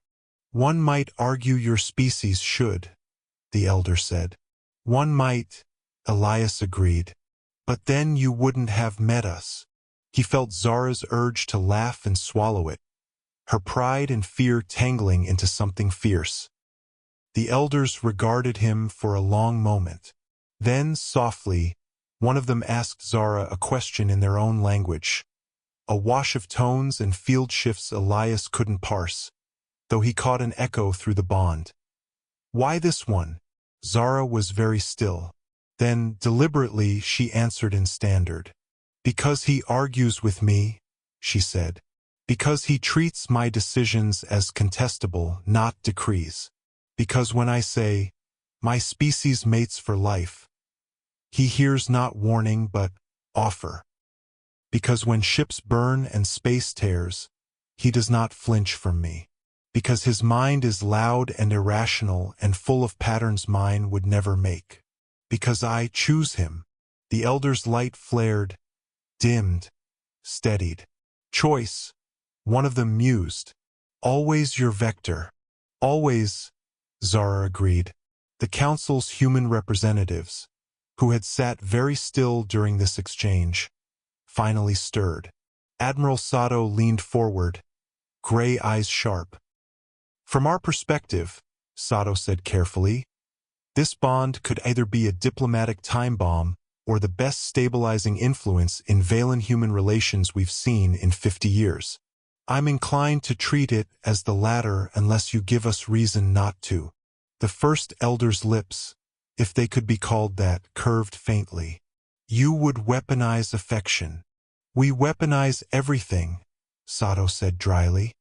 "One might argue your species should," the elder said. "One might," Elias agreed. "But then you wouldn't have met us." He felt Zara's urge to laugh and swallow it, her pride and fear tangling into something fierce. The elders regarded him for a long moment. Then, softly, one of them asked Zara a question in their own language. A wash of tones and field shifts Elias couldn't parse, though he caught an echo through the bond. "Why this one?" Zara was very still. Then, deliberately, she answered in standard. "Because he argues with me," she said. "Because he treats my decisions as contestable, not decrees. Because when I say, 'My species mates for life,' he hears not warning but offer. Because when ships burn and space tears, he does not flinch from me. Because his mind is loud and irrational and full of patterns mine would never make. Because I choose him." The elder's light flared, dimmed, steadied. "Choice," one of them mused. "Always your vector." "Always," Zara agreed. "The council's human representatives. who had sat very still during this exchange, finally stirred. Admiral Sato leaned forward, gray eyes sharp. "From our perspective," Sato said carefully, "this bond could either be a diplomatic time bomb or the best stabilizing influence in Valen-human relations we've seen in 50 years. I'm inclined to treat it as the latter unless you give us reason not to." The first elder's lips, if they could be called that, curved faintly. "You would weaponize affection." "We weaponize everything," Sato said dryly.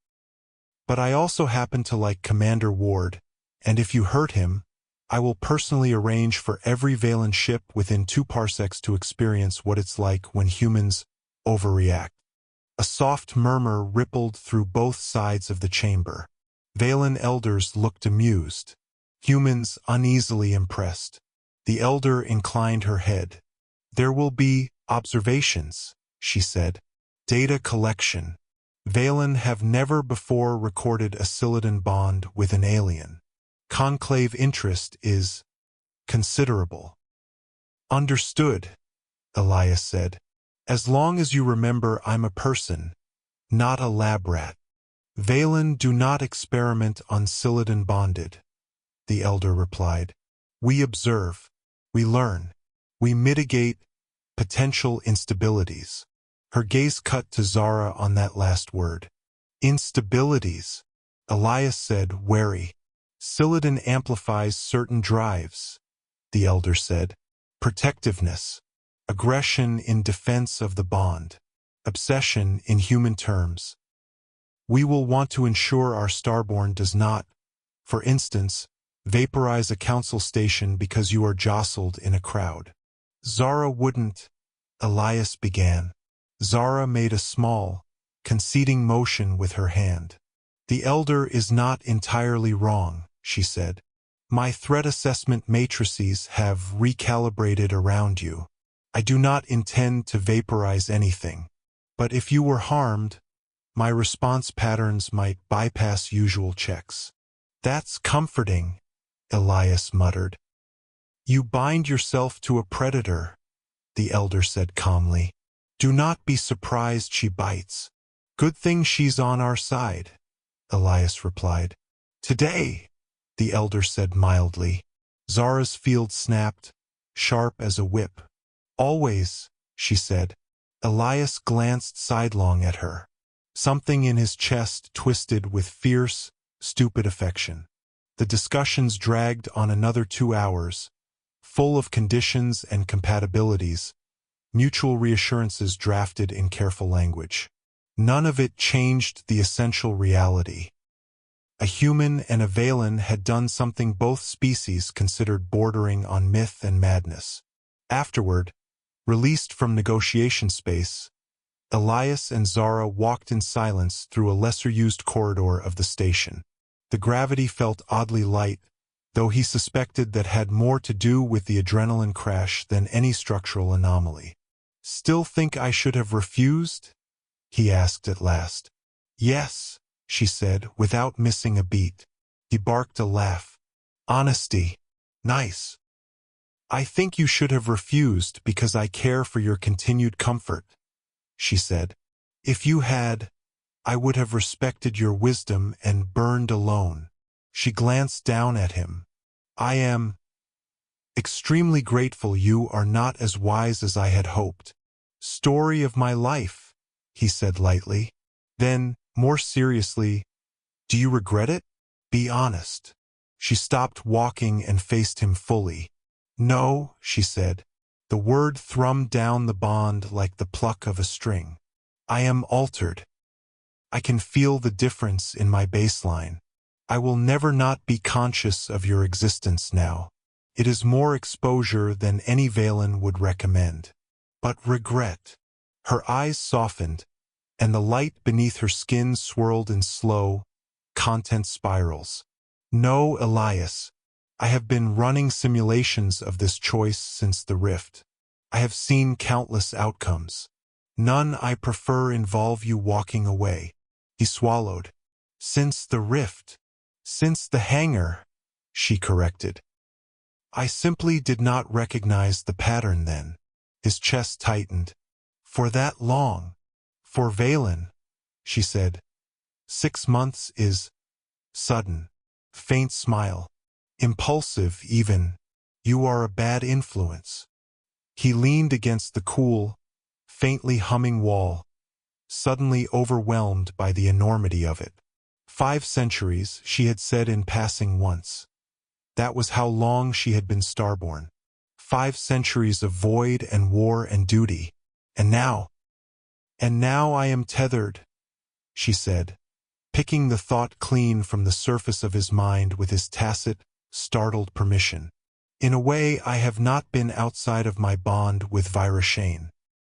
"But I also happen to like Commander Ward, and if you hurt him, I will personally arrange for every Valen ship within 2 parsecs to experience what it's like when humans overreact." A soft murmur rippled through both sides of the chamber. Valen elders looked amused, humans uneasily impressed. The elder inclined her head. "There will be observations," she said. "Data collection. Valen have never before recorded a Siladin bond with an alien. Conclave interest is considerable." "Understood," Elias said. "As long as you remember I'm a person, not a lab rat." "Valen do not experiment on Siladin bonded," the elder replied. "We observe, we learn, we mitigate potential instabilities." Her gaze cut to Zara on that last word. "Instabilities," Elias said, wary. "Siladin amplifies certain drives," the elder said. "Protectiveness, aggression in defense of the bond, obsession in human terms. We will want to ensure our starborn does not, for instance, vaporize a council station because you are jostled in a crowd." "Zara wouldn't," Elias began. Zara made a small, conceding motion with her hand. "The elder is not entirely wrong," she said. "My threat assessment matrices have recalibrated around you. I do not intend to vaporize anything. But if you were harmed, my response patterns might bypass usual checks." "That's comforting," Elias muttered. "You bind yourself to a predator," the elder said calmly. "Do not be surprised she bites. Good thing she's on our side," Elias replied. "Today," the elder said mildly. Zara's field snapped, sharp as a whip. "Always," she said. Elias glanced sidelong at her. Something in his chest twisted with fierce, stupid affection. The discussions dragged on another 2 hours, full of conditions and compatibilities, mutual reassurances drafted in careful language. None of it changed the essential reality. A human and a Valen had done something both species considered bordering on myth and madness. Afterward, released from negotiation space, Elias and Zara walked in silence through a lesser-used corridor of the station. The gravity felt oddly light, though he suspected that had more to do with the adrenaline crash than any structural anomaly. "Still think I should have refused?" he asked at last. "Yes," she said, without missing a beat. He barked a laugh. "Honesty. Nice. I think you should have refused because I care for your continued comfort," she said. "If you had, I would have respected your wisdom and burned alone." She glanced down at him. "I am extremely grateful you are not as wise as I had hoped." "Story of my life," he said lightly. Then, more seriously, "Do you regret it? Be honest." She stopped walking and faced him fully. "No," she said. The word thrummed down the bond like the pluck of a string. "I am altered. I can feel the difference in my baseline. I will never not be conscious of your existence now. It is more exposure than any Valen would recommend. But regret." Her eyes softened, and the light beneath her skin swirled in slow, content spirals. "No, Elias. I have been running simulations of this choice since the rift. I have seen countless outcomes. None I prefer involve you walking away." He swallowed. "Since the rift. Since the hangar," she corrected. I simply did not recognize the pattern then. His chest tightened. For that long. For Valen, she said. 6 months is sudden. Faint smile. Impulsive, even. You are a bad influence. He leaned against the cool, faintly humming wall, suddenly overwhelmed by the enormity of it. 5 centuries, she had said in passing once. That was how long she had been starborn. 5 centuries of void and war and duty. And now I am tethered, she said, picking the thought clean from the surface of his mind with his tacit, startled permission. In a way, I have not been outside of my bond with Virashane.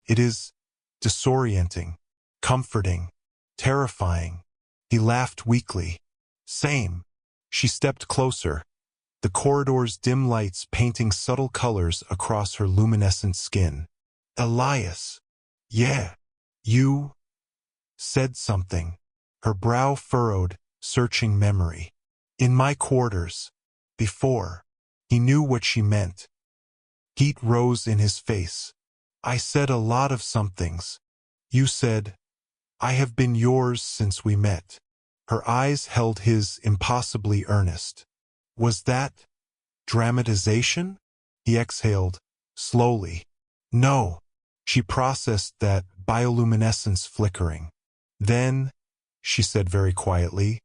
It is disorienting, comforting, terrifying. He laughed weakly. Same. She stepped closer, the corridor's dim lights painting subtle colors across her luminescent skin. Elias. Yeah. You said something. Her brow furrowed, searching memory. In my quarters. Before. He knew what she meant. Heat rose in his face. I said a lot of somethings. You said, I have been yours since we met. Her eyes held his, impossibly earnest. Was that dramatization? He exhaled, slowly. No. She processed that bioluminescence flickering. Then, she said very quietly,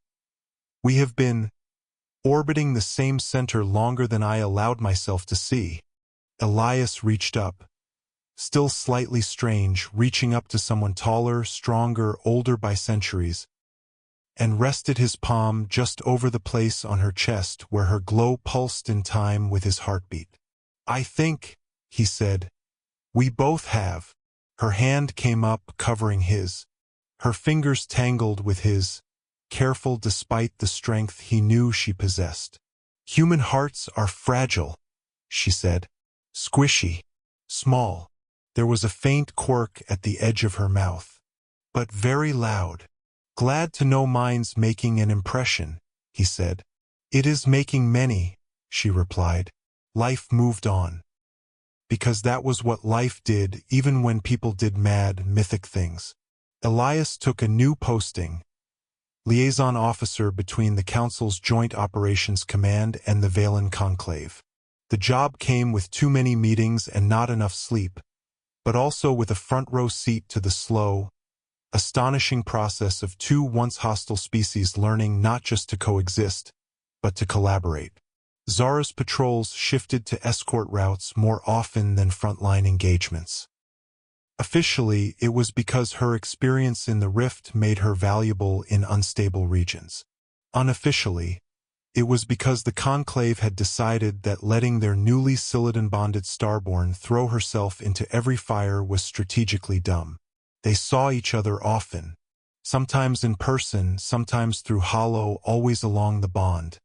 we have been orbiting the same center longer than I allowed myself to see. Elias reached up. Still slightly strange, reaching up to someone taller, stronger, older by centuries, and rested his palm just over the place on her chest where her glow pulsed in time with his heartbeat. I think, he said, we both have. Her hand came up, covering his. Her fingers tangled with his, careful despite the strength he knew she possessed. Human hearts are fragile, she said. Squishy. Small. There was a faint quirk at the edge of her mouth. But very loud. Glad to know mine's making an impression, he said. It is making many, she replied. Life moved on. Because that was what life did, even when people did mad, mythic things. Elias took a new posting, liaison officer between the Council's Joint Operations Command and the Valen Conclave. The job came with too many meetings and not enough sleep, but also with a front-row seat to the slow, astonishing process of 2 once hostile species learning not just to coexist, but to collaborate. Zara's patrols shifted to escort routes more often than frontline engagements. Officially, it was because her experience in the Rift made her valuable in unstable regions. Unofficially, it was because the Conclave had decided that letting their newly Silidon-bonded Starborn throw herself into every fire was strategically dumb. They saw each other often, sometimes in person, sometimes through hollow, always along the bond.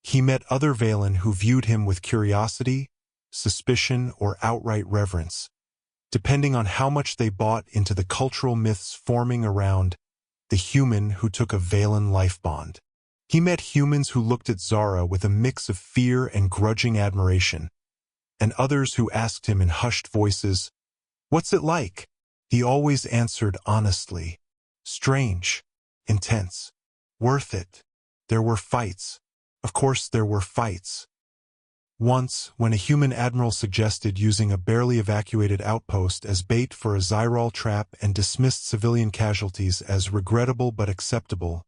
He met other Valen who viewed him with curiosity, suspicion, or outright reverence, depending on how much they bought into the cultural myths forming around the human who took a Valen life bond. He met humans who looked at Zara with a mix of fear and grudging admiration, and others who asked him in hushed voices, "What's it like?" He always answered honestly, "Strange, intense, worth it." There were fights. Of course there were fights. Once, when a human admiral suggested using a barely evacuated outpost as bait for a Zyrol trap and dismissed civilian casualties as regrettable but acceptable,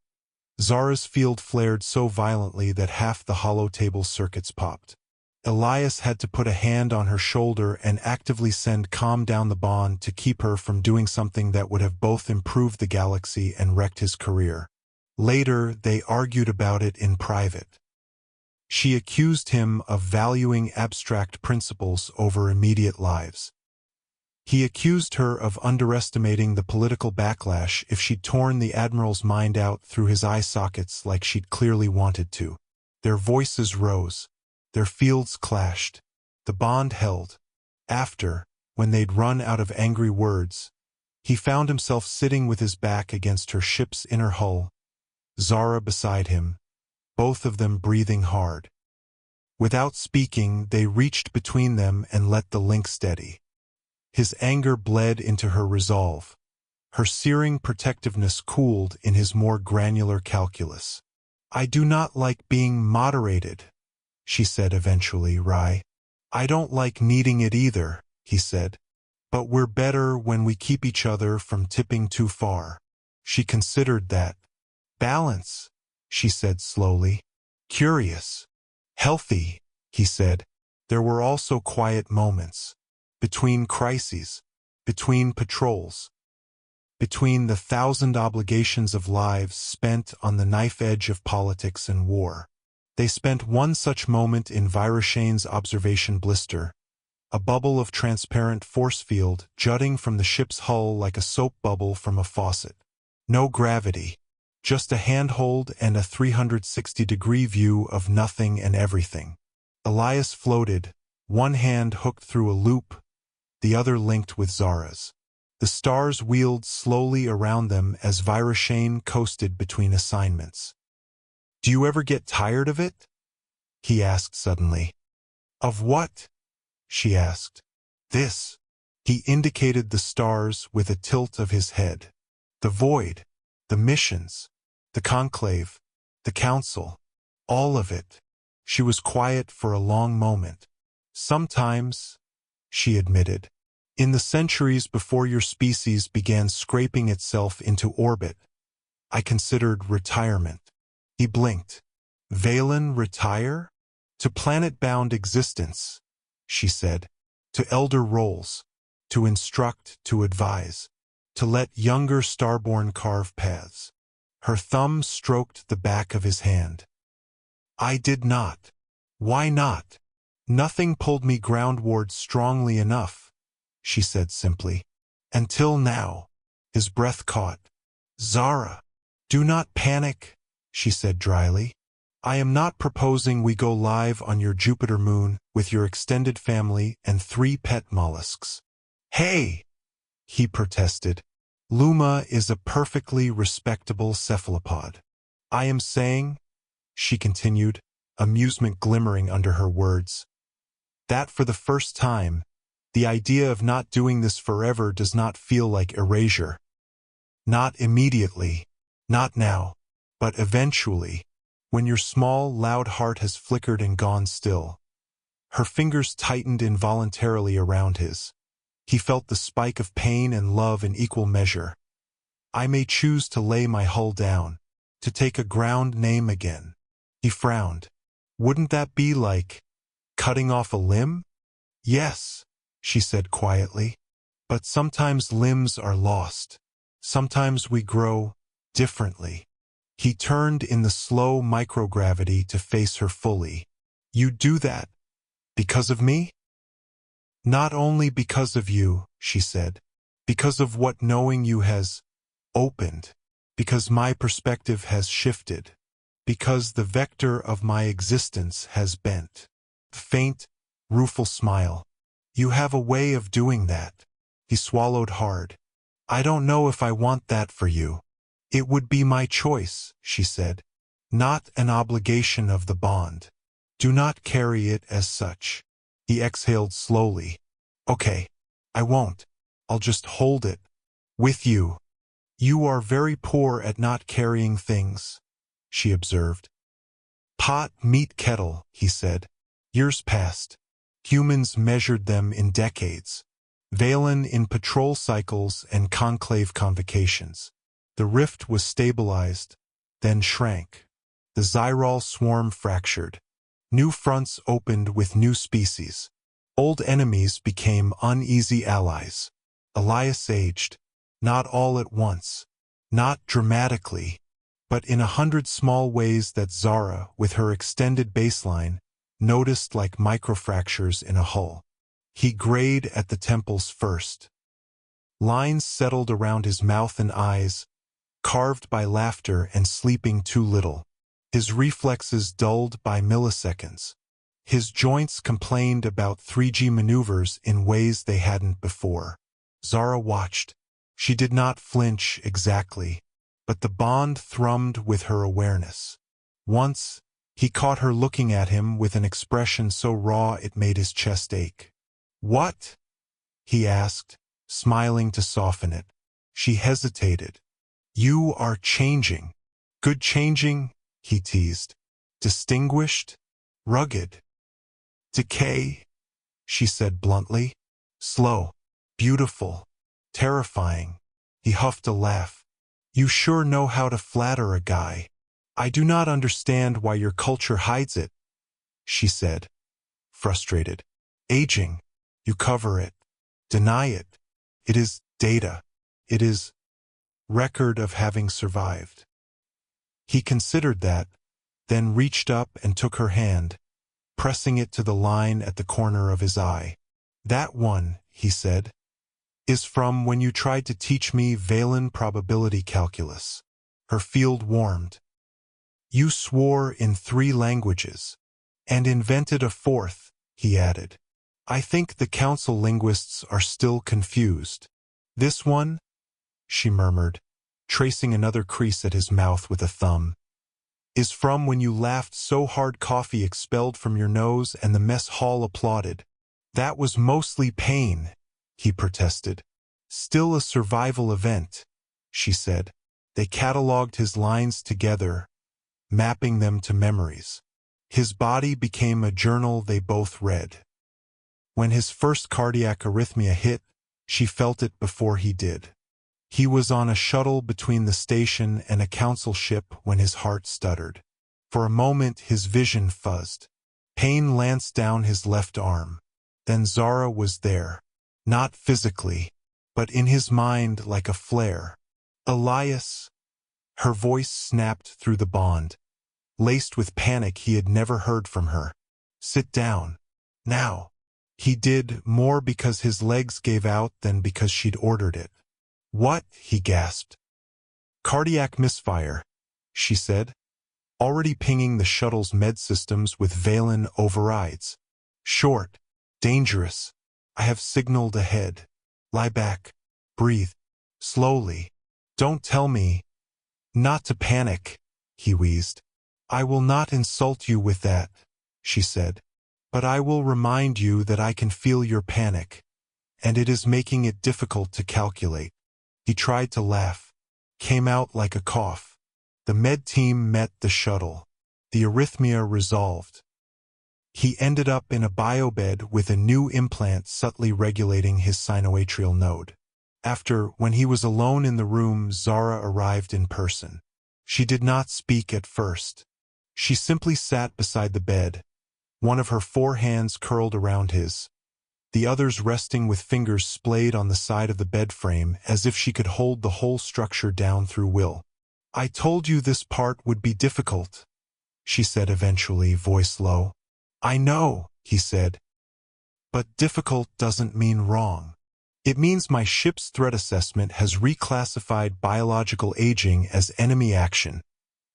Zara's field flared so violently that half the hollow table circuits popped. Elias had to put a hand on her shoulder and actively send calm down the bond to keep her from doing something that would have both improved the galaxy and wrecked his career. Later, they argued about it in private. She accused him of valuing abstract principles over immediate lives. He accused her of underestimating the political backlash if she'd torn the Admiral's mind out through his eye sockets like she'd clearly wanted to. Their voices rose. Their fields clashed. The bond held. After, when they'd run out of angry words, he found himself sitting with his back against her ship's inner hull, Zara beside him, both of them breathing hard. Without speaking, they reached between them and let the link steady. His anger bled into her resolve. Her searing protectiveness cooled in his more granular calculus. "I do not like being moderated," she said eventually, "Rai." "I don't like needing it either," he said. "But we're better when we keep each other from tipping too far." She considered that. "Balance," she said slowly. "Curious. Healthy," he said. There were also quiet moments. Between crises. Between patrols. Between the 1,000 obligations of lives spent on the knife edge of politics and war. They spent one such moment in Virashane's observation blister, a bubble of transparent force field jutting from the ship's hull like a soap bubble from a faucet. No gravity, just a handhold and a 360-degree view of nothing and everything. Elias floated, one hand hooked through a loop, the other linked with Zara's. The stars wheeled slowly around them as Virashane coasted between assignments. "Do you ever get tired of it?" he asked suddenly. "Of what?" she asked. "This." He indicated the stars with a tilt of his head. "The void, the missions, the conclave, the council, all of it." She was quiet for a long moment. "Sometimes," she admitted. "In the centuries before your species began scraping itself into orbit, I considered retirement." He blinked. "Valen retire?" "To planet-bound existence," she said. "To elder roles. To instruct, to advise. To let younger starborn carve paths." Her thumb stroked the back of his hand. "I did not." "Why not?" "Nothing pulled me groundward strongly enough," she said simply. "Until now." His breath caught. "Zara." "Do not panic," she said dryly. "I am not proposing we go live on your Jupiter moon with your extended family and 3 pet mollusks." "Hey!" he protested. "Luma is a perfectly respectable cephalopod." "I am saying," she continued, amusement glimmering under her words, "that for the first time, the idea of not doing this forever does not feel like erasure. Not immediately, not now, but eventually, when your small, loud heart has flickered and gone still." Her fingers tightened involuntarily around his. He felt the spike of pain and love in equal measure. "I may choose to lay my hull down, to take a ground name again." He frowned. "Wouldn't that be like cutting off a limb?" "Yes," she said quietly. "But sometimes limbs are lost. Sometimes we grow differently." He turned in the slow microgravity to face her fully. "You do that because of me?" "Not only because of you," she said. "Because of what knowing you has opened. Because my perspective has shifted. Because the vector of my existence has bent." A faint, rueful smile. "You have a way of doing that." He swallowed hard. "I don't know if I want that for you." "It would be my choice," she said. "Not an obligation of the bond. Do not carry it as such." He exhaled slowly. "Okay, I won't. I'll just hold it. With you." "You are very poor at not carrying things," she observed. "Pot, meat, kettle," he said. "Years passed. Humans measured them in decades. Valen in patrol cycles and conclave convocations. The rift was stabilized, then shrank. The Zyrol swarm fractured. New fronts opened with new species. Old enemies became uneasy allies. Elias aged, not all at once, not dramatically, but in 100 small ways that Zara, with her extended baseline, noticed like microfractures in a hull. He grayed at the temples first. Lines settled around his mouth and eyes, carved by laughter and sleeping too little. His reflexes dulled by milliseconds. His joints complained about 3G maneuvers in ways they hadn't before. Zara watched. She did not flinch exactly, but the bond thrummed with her awareness. Once, He caught her looking at him with an expression so raw it made his chest ache. "What?" he asked, smiling to soften it. She hesitated. "You are changing." "Good changing," he teased. "Distinguished? Rugged?" "Decay," she said bluntly. "Slow. Beautiful. Terrifying." He huffed a laugh. "You sure know how to flatter a guy. I do not understand why your culture hides it," she said, frustrated. "Aging. You cover it. Deny it. It is data. It is record of having survived." He considered that, then reached up and took her hand, pressing it to the line at the corner of his eye. "That one," he said, "is from when you tried to teach me Valen probability calculus." Her field warmed. "You swore in 3 languages, and invented a 4th, he added. "I think the council linguists are still confused." "This one?" she murmured, tracing another crease at his mouth with a thumb, "is from when you laughed so hard coffee expelled from your nose and the mess hall applauded." "That was mostly pain," he protested. "Still a survival event," she said. They catalogued his lines together, mapping them to memories. His body became a journal they both read. When his first cardiac arrhythmia hit, she felt it before he did. He was on a shuttle between the station and a council ship when his heart stuttered. For a moment his vision fuzzed. Pain lanced down his left arm. Then Zara was there. Not physically, but in his mind like a flare. "Elias." Her voice snapped through the bond, laced with panic he had never heard from her. "Sit down. Now." He did, more because his legs gave out than because she'd ordered it. "What?" he gasped. "Cardiac misfire," she said, already pinging the shuttle's med systems with Valen overrides. "Short. Dangerous. I have signaled ahead. Lie back. Breathe. Slowly. Don't tell me." "Not to panic," he wheezed. "I will not insult you with that," she said. "But I will remind you that I can feel your panic, and it is making it difficult to calculate." He tried to laugh. Came out like a cough. The med team met the shuttle. The arrhythmia resolved. He ended up in a biobed with a new implant subtly regulating his sinoatrial node. When he was alone in the room, Zara arrived in person. She did not speak at first. She simply sat beside the bed, one of her 4 hands curled around his, the others resting with fingers splayed on the side of the bed frame as if she could hold the whole structure down through will. "I told you this part would be difficult," she said eventually, voice low. "I know," he said. "But difficult doesn't mean wrong. It means my ship's threat assessment has reclassified biological aging as enemy action,"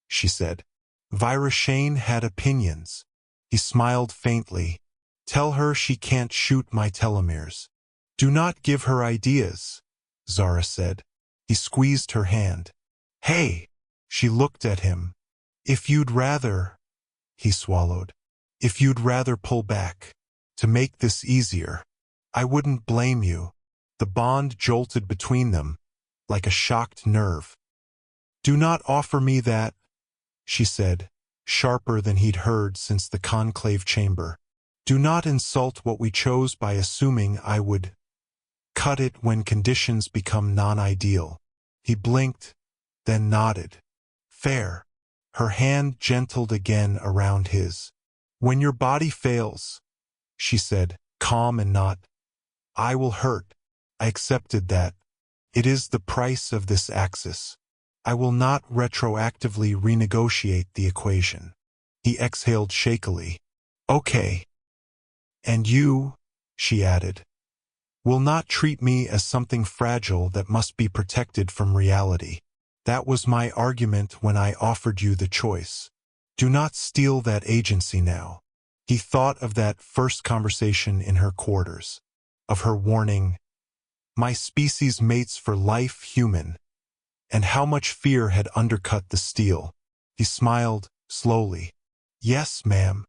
she said. "Narration had opinions." He smiled faintly. "Tell her she can't shoot my telomeres." "Do not give her ideas," Zara said. He squeezed her hand. "Hey!" She looked at him. "If you'd rather," he swallowed. "If you'd rather pull back. To make this easier. I wouldn't blame you." The bond jolted between them, like a shocked nerve. "Do not offer me that," she said, sharper than he'd heard since the conclave chamber. "Do not insult what we chose by assuming I would cut it when conditions become non-ideal." He blinked, then nodded. "Fair." Her hand gentled again around his. "When your body fails," she said, calm and not, "I will hurt. I accepted that. It is the price of this axis. I will not retroactively renegotiate the equation." He exhaled shakily. "Okay. And you," she added, "will not treat me as something fragile that must be protected from reality. That was my argument when I offered you the choice. Do not steal that agency now." He thought of that first conversation in her quarters, of her warning, "My species mates for life human," and how much fear had undercut the steel. He smiled, slowly. Yes, ma'am.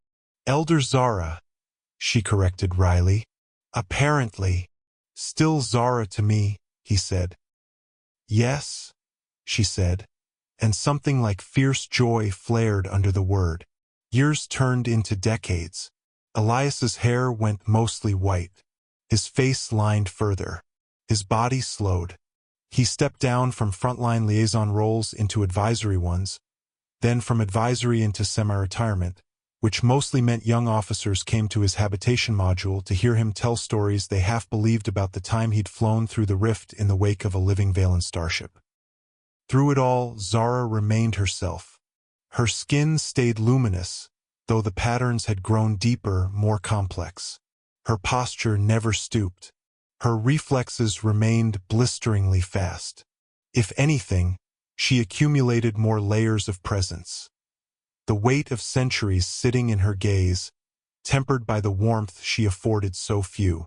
Elder Zara, she corrected wryly. Apparently. Still Zara to me, he said. Yes, she said, and something like fierce joy flared under the word. Years turned into decades. Elias's hair went mostly white. His face lined further. His body slowed. He stepped down from frontline liaison roles into advisory ones, then from advisory into semi-retirement, which mostly meant young officers came to his habitation module to hear him tell stories they half-believed about the time he'd flown through the rift in the wake of a living Valen starship. Through it all, Zara remained herself. Her skin stayed luminous, though the patterns had grown deeper, more complex. Her posture never stooped. Her reflexes remained blisteringly fast. If anything, she accumulated more layers of presence. The weight of centuries sitting in her gaze, tempered by the warmth she afforded so few.